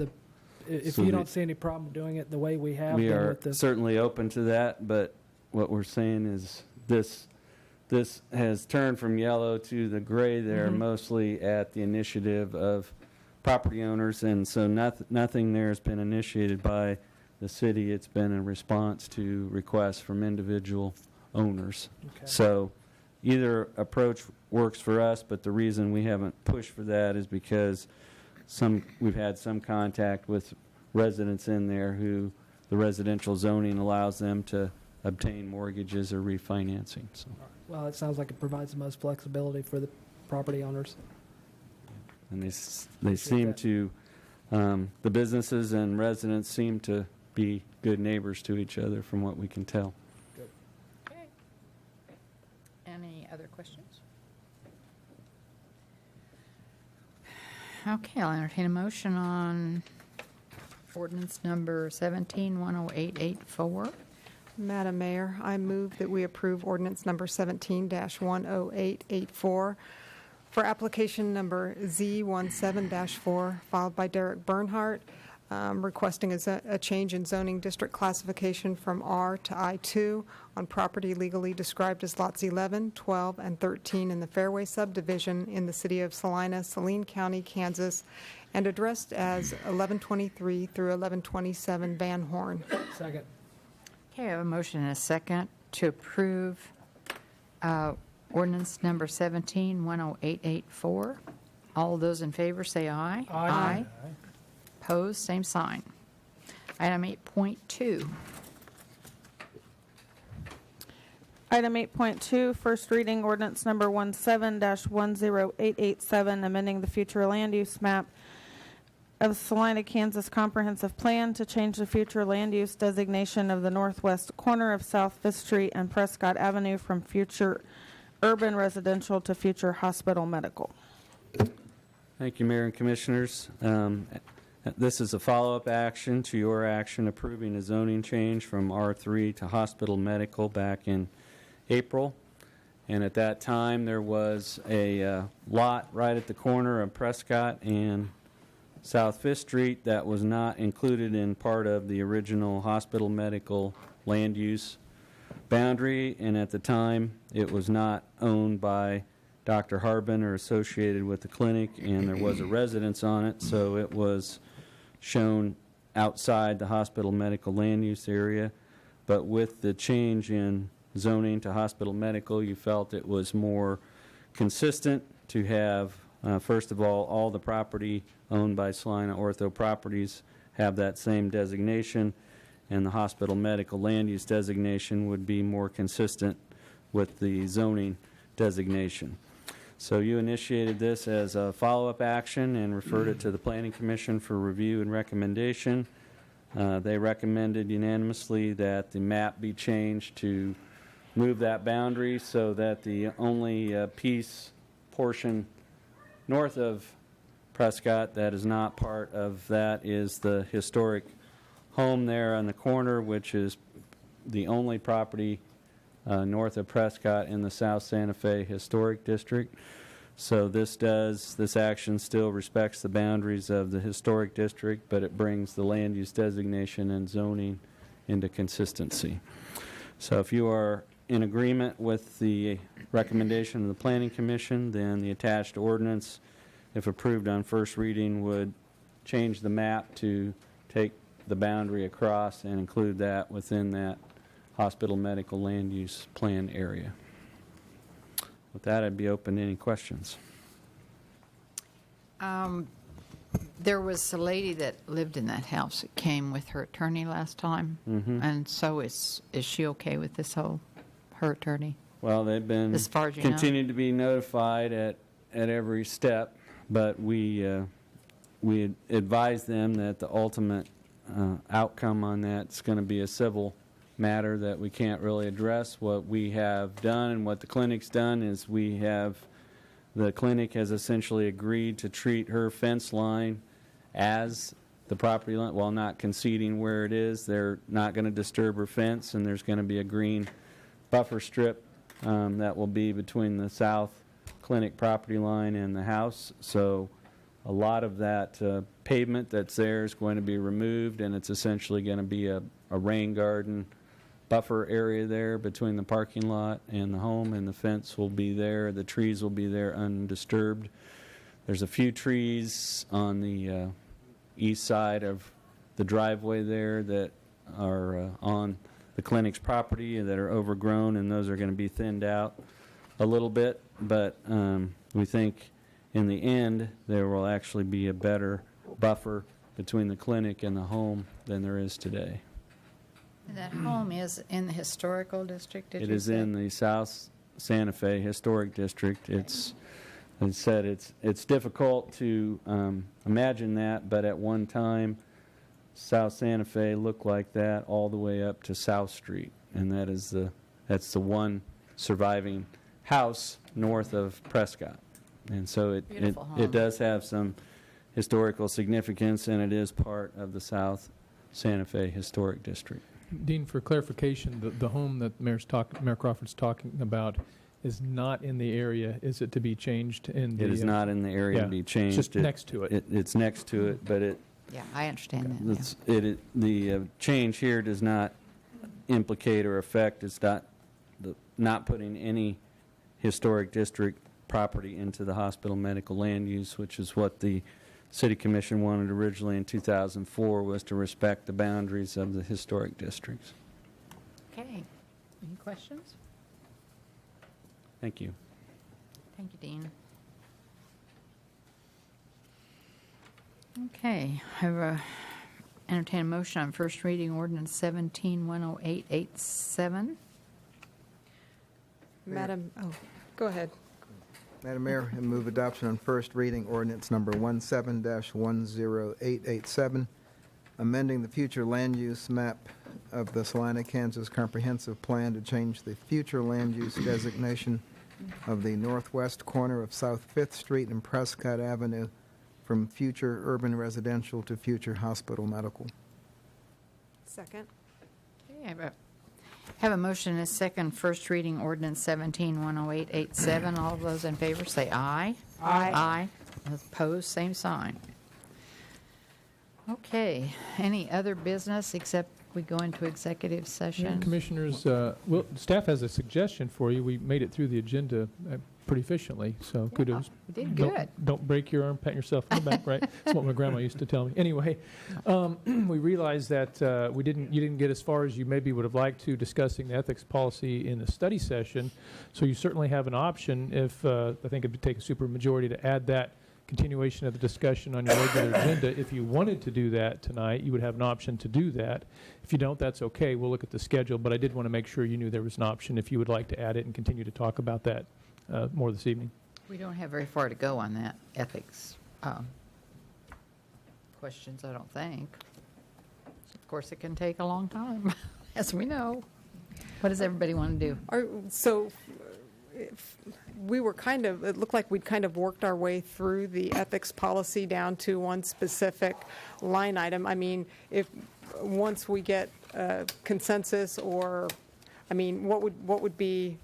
if so you the- don't see any problem doing it the way we have We been are with this. certainly open to that, but what we're saying is this has turned from yellow to the gray there, Mhm. mostly at the initiative of property owners, and so nothing there has been initiated by the city. It's been a response to requests from individual owners. Okay. So either approach works for us, but the reason we haven't pushed for that is because we've had some contact with residents in there who the residential zoning allows them to obtain mortgages or refinancing. So. Well, it sounds like it provides the most flexibility for the property owners. And they seem to, the businesses and residents seem to be good neighbors to each other from what we can tell. Okay. Any other questions? Okay, I'll entertain a motion on ordinance number 17-10884. Madam Mayor, I move that we approve ordinance number 17-10884 for application number Z17-4 filed by Derek Bernhardt requesting a change in zoning district classification from R to I2 on property legally described as lots 11, 12, and 13 in the Fairway subdivision in the city of Salina, Saline County, Kansas, and addressed as 1123 through 1127 Van Horn. Second. Okay, I have a motion and a second to approve ordinance number 17-10884. All those in favor say aye. Aye. Opposed, same sign. Item 8.2. Item 8.2, first reading ordinance number 17-10887, amending the future land use map of Salina, Kansas Comprehensive Plan to change the future land use designation of the northwest corner of South 5th Street and Prescott Avenue from future urban residential to future hospital medical. Thank you, Mayor and Commissioners. This is a follow-up action to your action approving a zoning change from R3 to hospital medical back in April. And at that time, there was a lot right at the corner of Prescott and South 5th Street that was not included in part of the original hospital medical land use boundary. And at the time, it was not owned by Dr. Harbin or associated with the clinic, and there was a residence on it, so it was shown outside the hospital medical land use area. But with the change in zoning to hospital medical, you felt it was more consistent to have, first of all the property owned by Salina Ortho Properties have that same designation, and the hospital medical land use designation would be more consistent with the zoning designation. So you initiated this as a follow-up action and referred it to the Planning Commission for review and recommendation. They recommended unanimously that the map be changed to move that boundary so that the only portion north of Prescott that is not part of that is the historic home there on the corner, which is the only property north of Prescott in the South Santa Fe Historic District. So this action still respects the boundaries of the historic district, but it brings the land use designation and zoning into consistency. So if you are in agreement with the recommendation of the Planning Commission, then the attached ordinance, if approved on first reading, would change the map to take the boundary across and include that within that hospital medical land use plan area. With that, I'd be open to any questions. There was a lady that lived in that house that came with her attorney last time, and so is she okay with this her attorney? Well, they've been as far as you know? continued to be notified at every step, but we advise them that the ultimate outcome on that's going to be a civil matter that we can't really address. What we have done and what the clinic's done is the clinic has essentially agreed to treat her fence line as the property line while not conceding where it is. They're not going to disturb her fence, and there's going to be a green buffer strip that will be between the south clinic property line and the house. So a lot of that pavement that's there is going to be removed, and it's essentially going to be a rain garden buffer area there between the parking lot and the home, and the fence will be there. The trees will be there undisturbed. There's a few trees on the east side of the driveway there that are on the clinic's property that are overgrown, and those are going to be thinned out a little bit. But we think in the end there will actually be a better buffer between the clinic and the home than there is today. And that home is in the historical district, did you say? It is in the South Santa Fe Historic District. It's, as I said, it's difficult to imagine that, but at one time, South Santa Fe looked like that all the way up to South Street, and that's the one surviving house north of Prescott. And so it does have some historical significance, and it is part of the South Santa Fe Historic District. Dean, for clarification, the home that Mayor Crawford's talking about is not in the area. Is it to be changed in the... It is not in the area to be changed. It's just next to it. It's next to it, but Yeah, I understand that. Yeah. The change here does not implicate or affect, it's not putting any historic district property into the hospital medical land use, which is what the City Commission wanted originally in 2004, was to respect the boundaries of the historic districts. Okay. Any questions? Thank you. Thank you, Dean. Okay, I have entertain a motion on first reading ordinance 17-10887. Madam, go ahead. Madam Mayor, I move adoption on first reading ordinance number 17-10887, amending the future land use map of the Salina, Kansas Comprehensive Plan to change the future land use designation of the northwest corner of South 5th Street and Prescott Avenue from future urban residential to future hospital medical. Second. Okay, I have a motion and a second, first reading ordinance 17-10887. All of those in favor say aye. Aye. Opposed, same sign. Okay, any other business except we go into executive session? Commissioners, well, staff has a suggestion for you. We made it through the agenda pretty efficiently, so kudos. We did good. Don't break your arm, pat yourself on the back, right? That's what my grandma used to tell me. Anyway, we realized that you didn't get as far as you maybe would have liked to discussing the ethics policy in the study session, so you certainly have an option if, I think it would take a supermajority to add that continuation of the discussion on your regular agenda. If you wanted to do that tonight, you would have an option to do that. If you don't, that's okay. We'll look at the schedule, but I did want to make sure you knew there was an option if you would like to add it and continue to talk about that more this evening. We don't have very far to go on that ethics questions, I don't think. Of course, it can take a long time, as we know. What does everybody want to do? We were it looked like we'd kind of worked our way through the ethics policy down to one specific line item. I mean, once we get consensus, or, I mean, what would be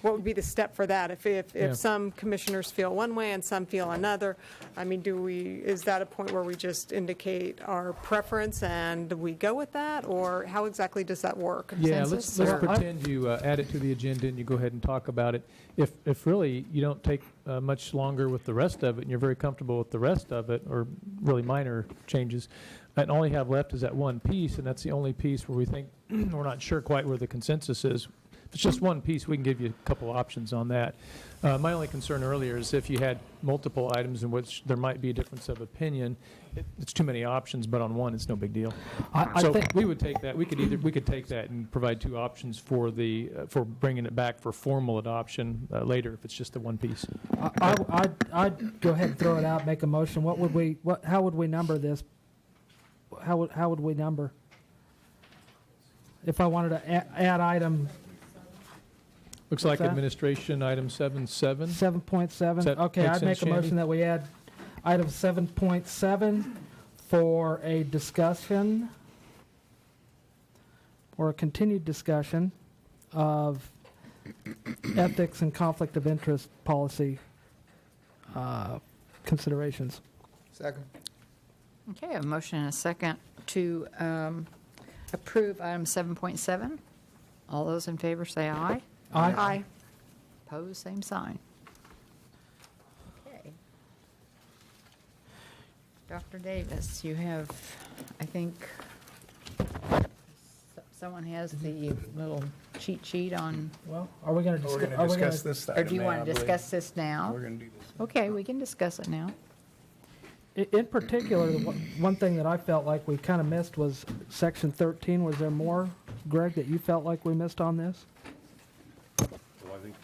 the step for that? If some commissioners feel one way and some feel another, I mean, is that a point where we just indicate our preference and we go with that, or how exactly does that work? Yeah, let's pretend you add it to the agenda and you go ahead and talk about it. If really you don't take much longer with the rest of it and you're very comfortable with the rest of it, or really minor changes, and all you have left is that one piece, and that's the only piece where we think we're not sure quite where the consensus is. If it's just one piece, we can give you a couple options on that. My only concern earlier is if you had multiple items in which there might be a difference of opinion, it's too many options, but on one, it's no big deal. So we would take that. We could take that and provide two options for bringing it back for formal adoption later if it's just the one piece. I'd go ahead and throw it out, make a motion. How would we number this? How would we number? If I wanted to add item. Looks like administration item 7.7. 7.7. Okay, I'd make a motion that we add item 7.7 for a discussion or a continued discussion of ethics and conflict of interest policy considerations. Second. Okay, a motion and a second to approve item 7.7. All those in favor say aye. Aye. Opposed, same sign. Okay. Dr. Davis, you have, I think, someone has the little cheat sheet on. Well, are we going to discuss this? Or do you want to discuss this now? We're going to do this. Okay, we can discuss it now. In particular, one thing that I felt like we kind of missed was section 13. Was there more, Greg, that you felt like we missed on this? Well, I think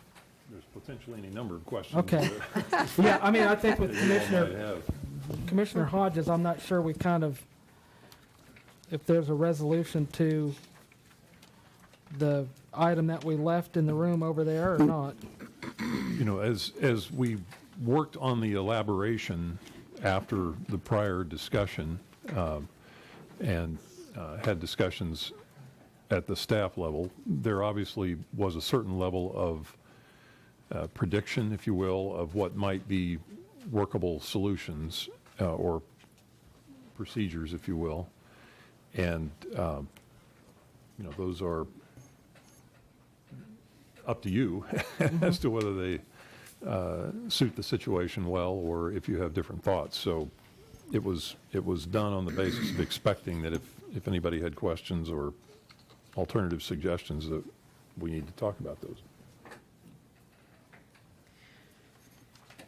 there's potentially any number of questions. Okay. Yeah, I mean, I think with Commissioner Hodges, I'm not sure we kind of, if there's a resolution to the item that we left in the room over there or not. You know, as we worked on the elaboration after the prior discussion and had discussions at the staff level, there obviously was a certain level of prediction, if you will, of what might be workable solutions or procedures, if you will. And, those are up to you as to whether they suit the situation well or if you have different thoughts. So it was done on the basis of expecting that if anybody had questions or alternative suggestions, that we need to talk about those.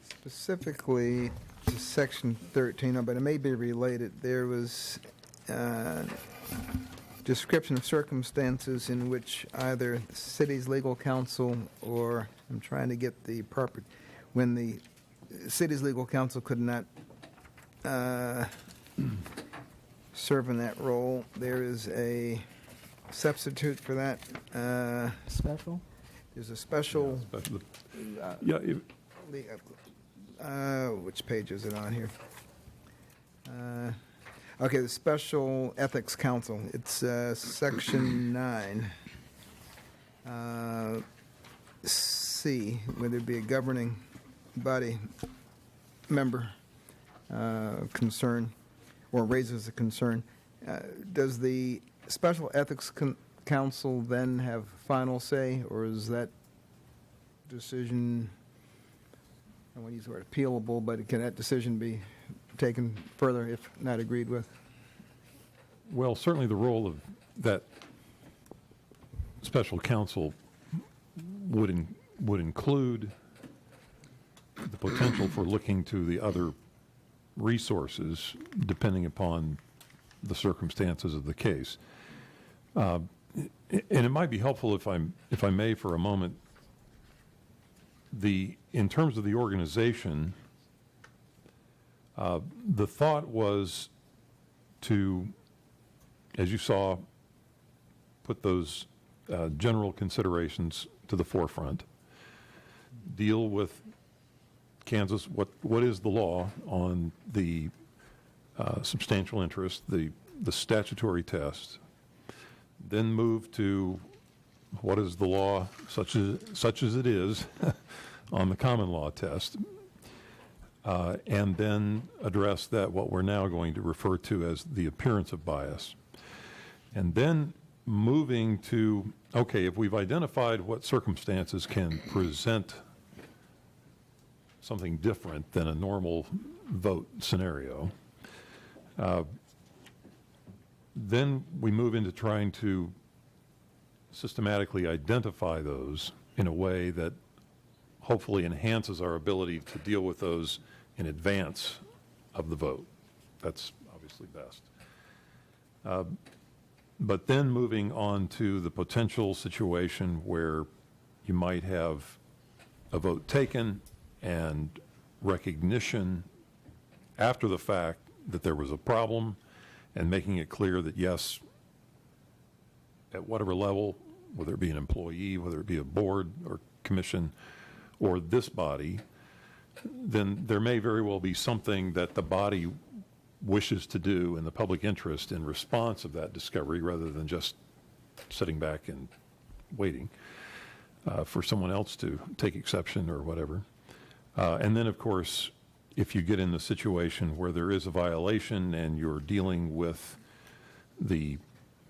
Specifically to Section 13, but it may be related, there was description of circumstances in which either the city's legal counsel or, I'm trying to get the proper, when the city's legal counsel could not serve in that role, there is a substitute for that. Special? There's a special. Yeah. Which page is it on here? Okay, the Special Ethics Council. It's Section 9. C, where there be a governing body member concern or raises a concern. Does the Special Ethics Council then have final say, or is that decision, I don't want to use the word appealable, but can that decision be taken further if not agreed with? Well, certainly the role of that special counsel would include the potential for looking to the other resources depending upon the circumstances of the case. And it might be helpful if I may for a moment, in terms of the organization, the thought was to, as you saw, put those general considerations to the forefront, deal with Kansas, what is the law on the substantial interest, the statutory test, then move to what is the law, such as it is, on the common law test, and then address that, what we're now going to refer to as the appearance of bias. And then moving to, okay, if we've identified what circumstances can present something different than a normal vote scenario, then we move into trying to systematically identify those in a way that hopefully enhances our ability to deal with those in advance of the vote. That's obviously best. But then moving on to the potential situation where you might have a vote taken and recognition after the fact that there was a problem, and making it clear that yes, at whatever level, whether it be an employee, whether it be a board or commission or this body, then there may very well be something that the body wishes to do in the public interest in response of that discovery, rather than just sitting back and waiting for someone else to take exception or whatever. And then, of course, if you get in the situation where there is a violation and you're dealing with the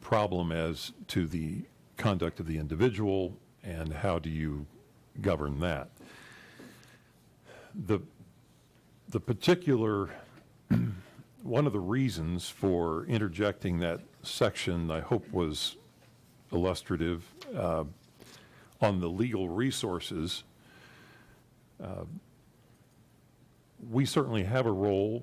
problem as to the conduct of the individual and how do you govern that. The particular, one of the reasons for interjecting that section, I hope, was illustrative on the legal resources. We certainly have a role,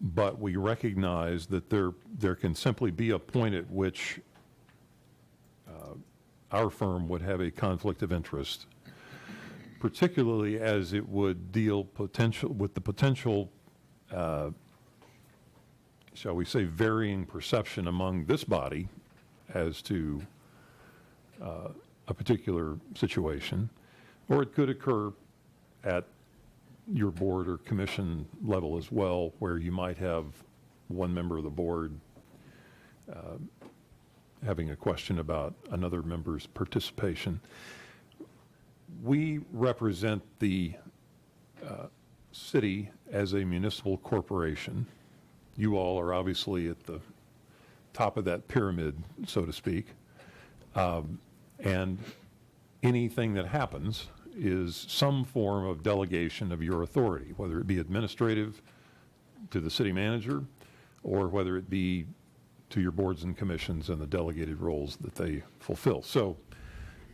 but we recognize that there can simply be a point at which our firm would have a conflict of interest, particularly as it would deal with the potential, shall we say, varying perception among this body as to a particular situation, or it could occur at your board or commission level as well, where you might have one member of the board having a question about another member's participation. We represent the city as a municipal corporation, you all are obviously at the top of that pyramid, so to speak, and anything that happens is some form of delegation of your authority, whether it be administrative to the city manager or whether it be to your boards and commissions and the delegated roles that they fulfill. So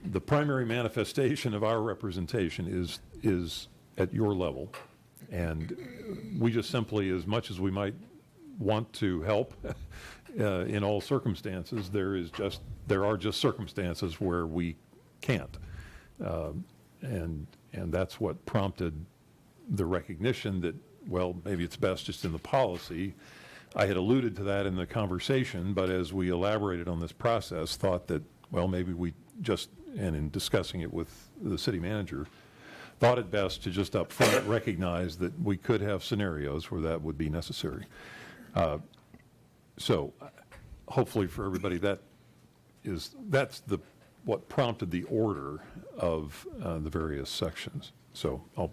the primary manifestation of our representation is at your level. And we just simply, as much as we might want to help in all circumstances, there are just circumstances where we can't. And that's what prompted the recognition that, well, maybe it's best just in the policy. I had alluded to that in the conversation, but as we elaborated on this process, thought that, well, maybe we just, and in discussing it with the city manager, thought it best to just up front recognize that we could have scenarios where that would be necessary. So hopefully for everybody, that's what prompted the order of the various sections. So I'll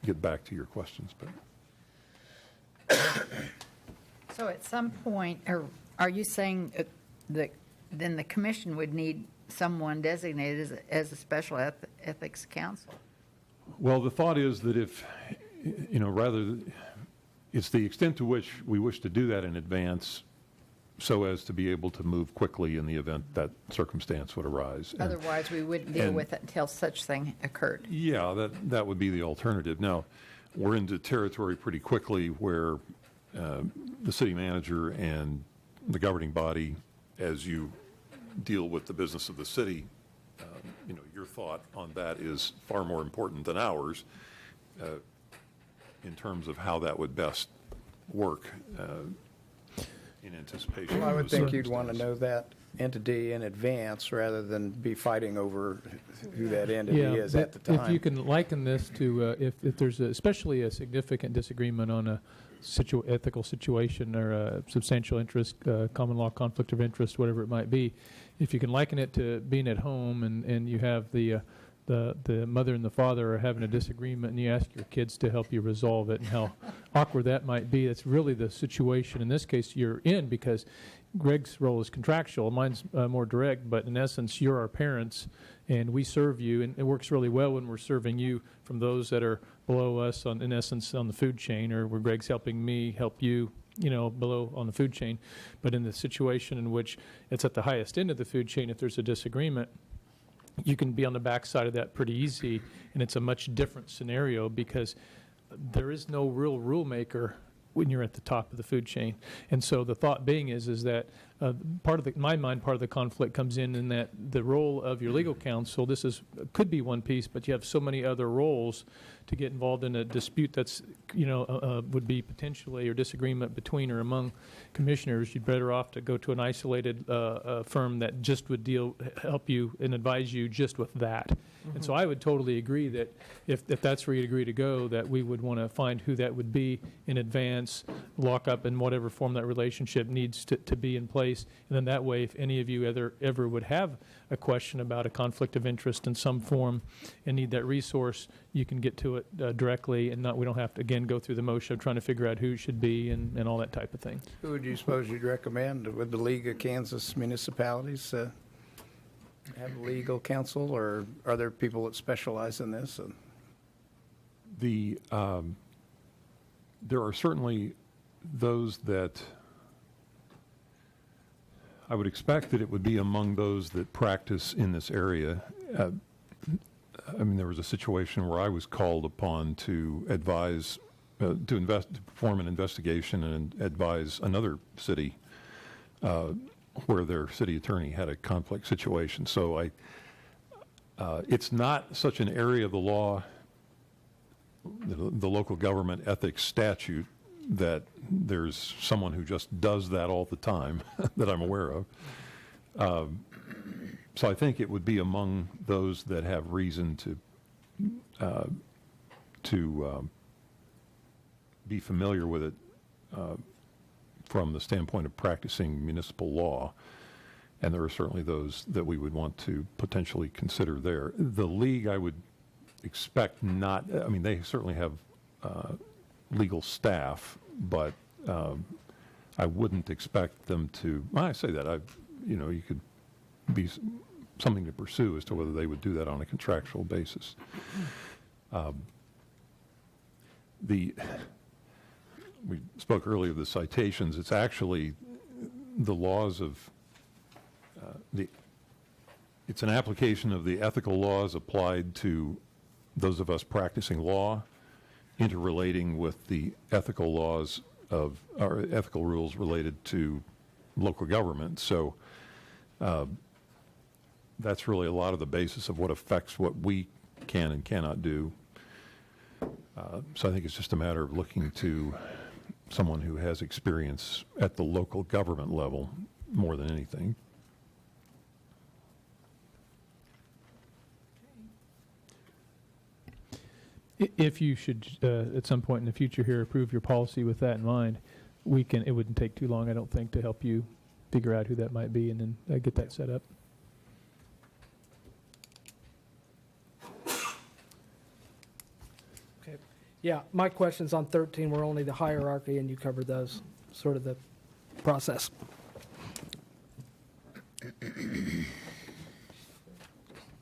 get back to your questions. But So at some point, are you saying that then the commission would need someone designated as a special ethics counsel? Well, the thought is that if, rather, it's the extent to which we wish to do that in advance so as to be able to move quickly in the event that circumstance would arise. Otherwise, we wouldn't deal with it until such thing occurred. Yeah, that would be the alternative. Now, we're into territory pretty quickly where the city manager and the governing body, as you deal with the business of the city, your thought on that is far more important than ours in terms of how that would best work in anticipation. Well, I would of think you'd want to circumstance. know that entity in advance rather than be fighting over who that entity is at the time. If you can liken this to, if there's especially a significant disagreement on a ethical situation or a substantial interest, common law conflict of interest, whatever it might be, if you can liken it to being at home and you have the mother and the father are having a disagreement and you ask your kids to help you resolve it and how awkward that might be, that's really the situation in this case you're in, because Greg's role is contractual, mine's more direct, but in essence you're our parents and we serve you, and it works really well when we're serving you from those that are below us in essence on the food chain, or where Greg's helping me help you below on the food chain. But in the situation in which it's at the highest end of the food chain, if there's a disagreement, you can be on the backside of that pretty easy, and it's a much different scenario because there is no real rule maker when you're at the top of the food chain. And so the thought being is that part of the conflict comes in that the role of your legal counsel, could be one piece, but you have so many other roles to get involved in a dispute that's, would be potentially or disagreement between or among commissioners. You'd better off to go to an isolated firm that just would help you and advise you just with that. Mm-hmm. And so I would totally agree that if that's where you'd agree to go, that we would want to find who that would be in advance, lock up in whatever form that relationship needs to be in place. And then that way, if any of you ever would have a question about a conflict of interest in some form and need that resource, you can get to it directly, and we don't have to, again, go through the motion of trying to figure out who it should be and all that type of thing. Who would you suppose you'd recommend? Would the League of Kansas Municipalities have legal counsel, or are there people that specialize in this? There are certainly those that I would expect that it would be among those that practice in this area. There was a situation where I was called upon to advise, to perform an investigation and advise another city where their city attorney had a conflict situation. So it's not such an area of the law, the local government ethics statute, that there's someone who just does that all the time that I'm aware of. So I think it would be among those that have reason to be familiar with it from the standpoint of practicing municipal law. And there are certainly those that we would want to potentially consider there. The league, I would expect not, they certainly have legal staff, but I wouldn't expect them to, well, I say that, you could be something to pursue as to whether they would do that on a contractual basis. We spoke earlier of the citations. It's actually the laws of it's an application of the ethical laws applied to those of us practicing law, interrelating with the ethical laws of our ethical rules related to local government. So that's really a lot of the basis of what affects what we can and cannot do. So I think it's just a matter of looking to someone who has experience at the local government level more than anything. If you should, at some point in the future here, approve your policy with that in mind, it wouldn't take too long, I don't think, to help you figure out who that might be and then get that set up. Okay. Yeah, my questions on 13 were only the hierarchy, and you covered those, sort of the process.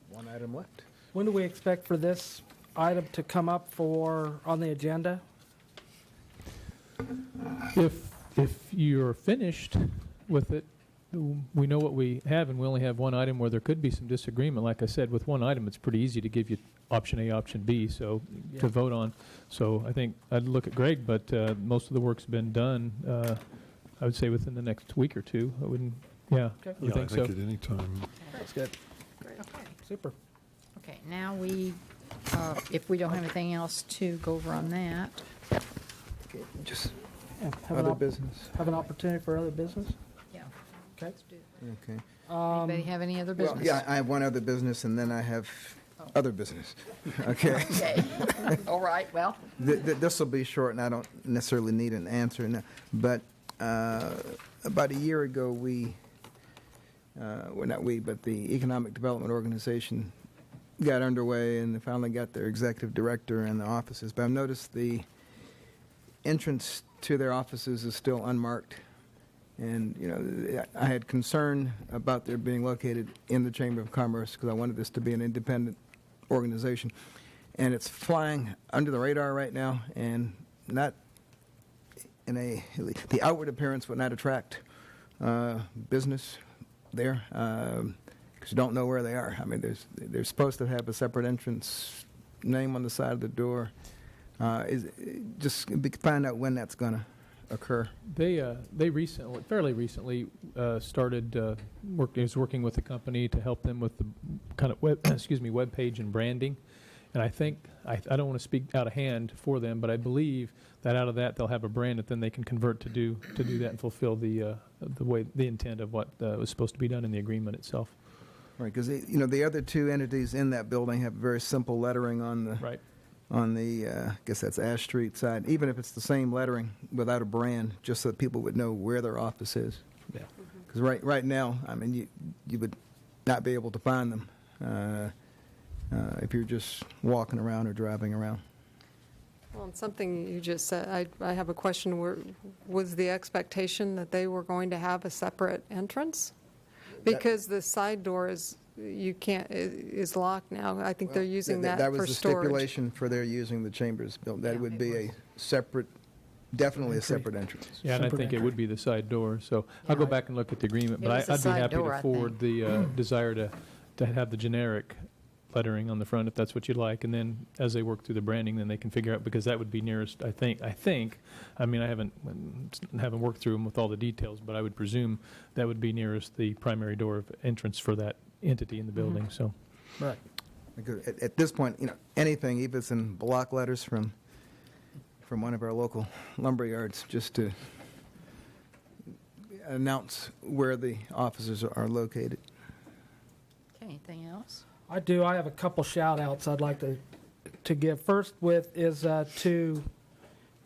One item left. When do we expect for this item to come up on the agenda? If you're finished with it, we know what we have, and we only have one item where there could be some disagreement. Like I said, with one item, it's pretty easy to give you option A, option B, so to vote on. So I think I'd look at Greg, but most of the work's been done, I would say within the next week or two. I wouldn't, Okay. You think so? I think at any time. That's good. Okay. Super. Okay, now if we don't have anything else to go over on that. Okay, just Have other business. Have an opportunity for other business? Yeah. Okay. Let's do it. Okay. Anybody have any other business? Well, yeah, I have one other business, and then I have other business. Okay. Okay. All right, well. This will be short, and I don't necessarily need an answer now. But about a year ago, but the Economic Development Organization got underway, and they finally got their executive director and the offices. But I've noticed the entrance to their offices is still unmarked. And, I had concern about their being located in the Chamber of Commerce because I wanted this to be an independent organization. And it's flying under the radar right now, and not the outward appearance would not attract business there because you don't know where they are. I mean, they're supposed to have a separate entrance name on the side of the door. Just find out when that's going to occur. They fairly recently started working with the company to help them with the kind of web page and branding. And I think I don't want to speak out of hand for them, but I believe that out of that they'll have a brand that then they can convert to do that and fulfill the intent of what was supposed to be done in the agreement itself. Right, because the other two entities in that building have very simple lettering on the right. On the I guess that's Ash Street side. Even if it's the same lettering without a brand, just so that people would know where their office is. Yeah. Because right now, I mean, you would not be able to find them if you're just walking around or driving around. Well, and something you just said, I have a question. Was the expectation that they were going to have a separate entrance? Because the side door is locked now. I think they're using that for storage. That was the stipulation for their using the chambers building. That would be a separate, definitely a separate entrance. Yeah, and I think it would be the side door. So I'll go back and look at the agreement, but I'd be happy to forward the desire to have the generic lettering on the front if that's what you'd like, and then as they work through the branding, then they can figure out, because that would be nearest. I think. I mean, I haven't worked through them with all the details, but I would presume that would be nearest the primary door of entrance for that entity in the building. So, right. Because at this point, anything, even if it's in block letters from one of our local lumber yards, just to announce where the offices are located. Okay, anything else? I do. I have a couple shout-outs I'd like to give. First is to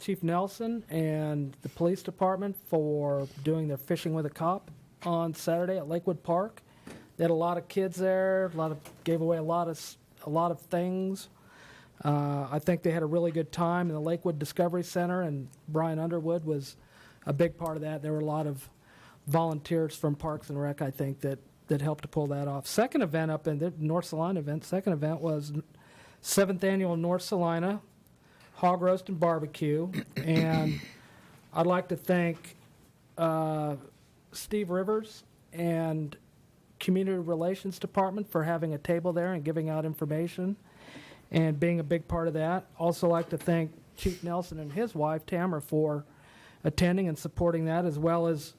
Chief Nelson and the police department for doing their Fishing with a Cop on Saturday at Lakewood Park. They had a lot of kids there. Gave away a lot of things. I think they had a really good time in the Lakewood Discovery Center, and Brian Underwood was a big part of that. There were a lot of volunteers from Parks and Rec, I think, that helped to pull that off. Second event up in the North Salina event, second event was 7th Annual North Salina Hog Roast and Barbecue. And I'd like to thank Steve Rivers and Community Relations Department for having a table there and giving out information and being a big part of that. Also like to thank Chief Nelson and his wife, Tamara, for attending and supporting that, as well as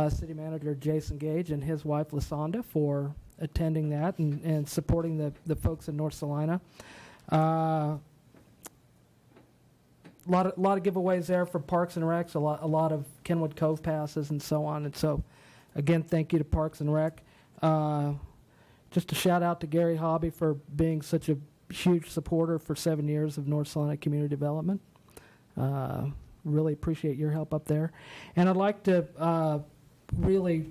City Manager Jason Gage and his wife, Lasonda, for attending that and supporting the folks in North Salina. A lot of giveaways there for Parks and Recs, a lot of Kenwood Cove passes and so on. And so, again, thank you to Parks and Rec. Just a shout out to Gary Hobby for being such a huge supporter for 7 years of North Salina community development. Really appreciate your help up there. And I'd like to really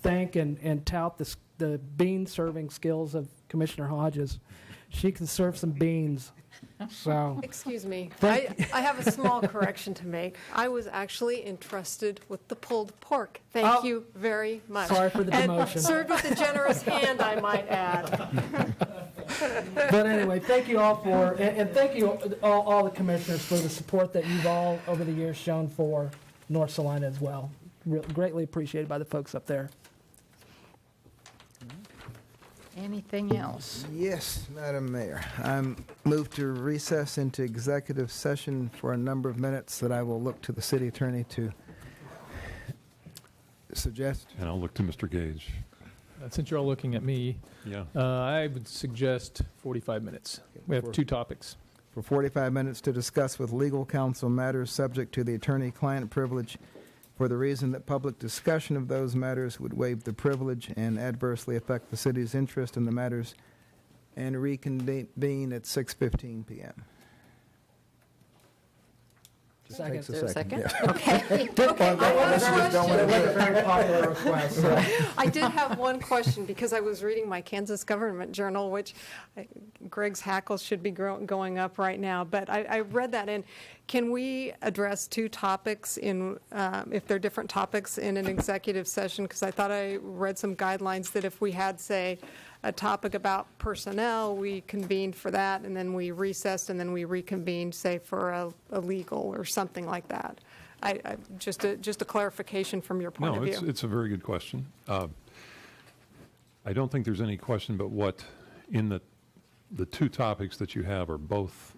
thank and tout the bean serving skills of Commissioner Hodges. She can serve some beans. So Excuse me. I have a small correction to make. I was actually entrusted with the pulled pork. Thank you very much. Sorry for the demotion. And served with a generous hand, I might add. But anyway, thank you all and thank you all the commissioners for the support that you've all over the years shown for North Salina as well. Greatly appreciated by the folks up there. Anything else? Yes, Madam Mayor. I'm moved to recess into executive session for a number of minutes that I will look to the city attorney to suggest. And I'll look to Mr. Gage. Since you're all looking at me, Yeah. I would suggest 45 minutes. We have two topics. For 45 minutes to discuss with legal counsel matters subject to the attorney-client privilege for the reason that public discussion of those matters would waive the privilege and adversely affect the city's interest in the matters, and reconvene at 6:15 p.m. Second. Takes a Is there a second? Yeah. Okay. Very popular request. So. I did have one question because I was reading my Kansas Government Journal, which Greg's hackles should be going up right now. But I read that, and can we address two topics if they're different topics in an executive session? Because I thought I read some guidelines that if we had, say, a topic about personnel, we convened for that, and then we recessed, and then we reconvened, say, for a legal or something like that. Just a clarification from your point of view. No, it's a very good question. I don't think there's any question but what in the two topics that you have are both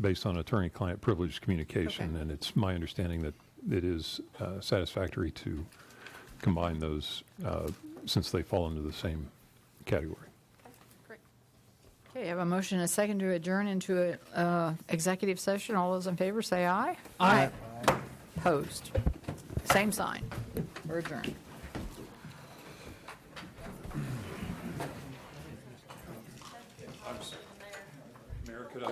based on attorney-client privilege communication, Okay. and it's my understanding that it is satisfactory to combine those since they fall into the same category. Great. Okay, I have a motion and a second to adjourn into an executive session. All those in favor say aye. Aye. Opposed? Same sign. We're adjourned. Mayor, could I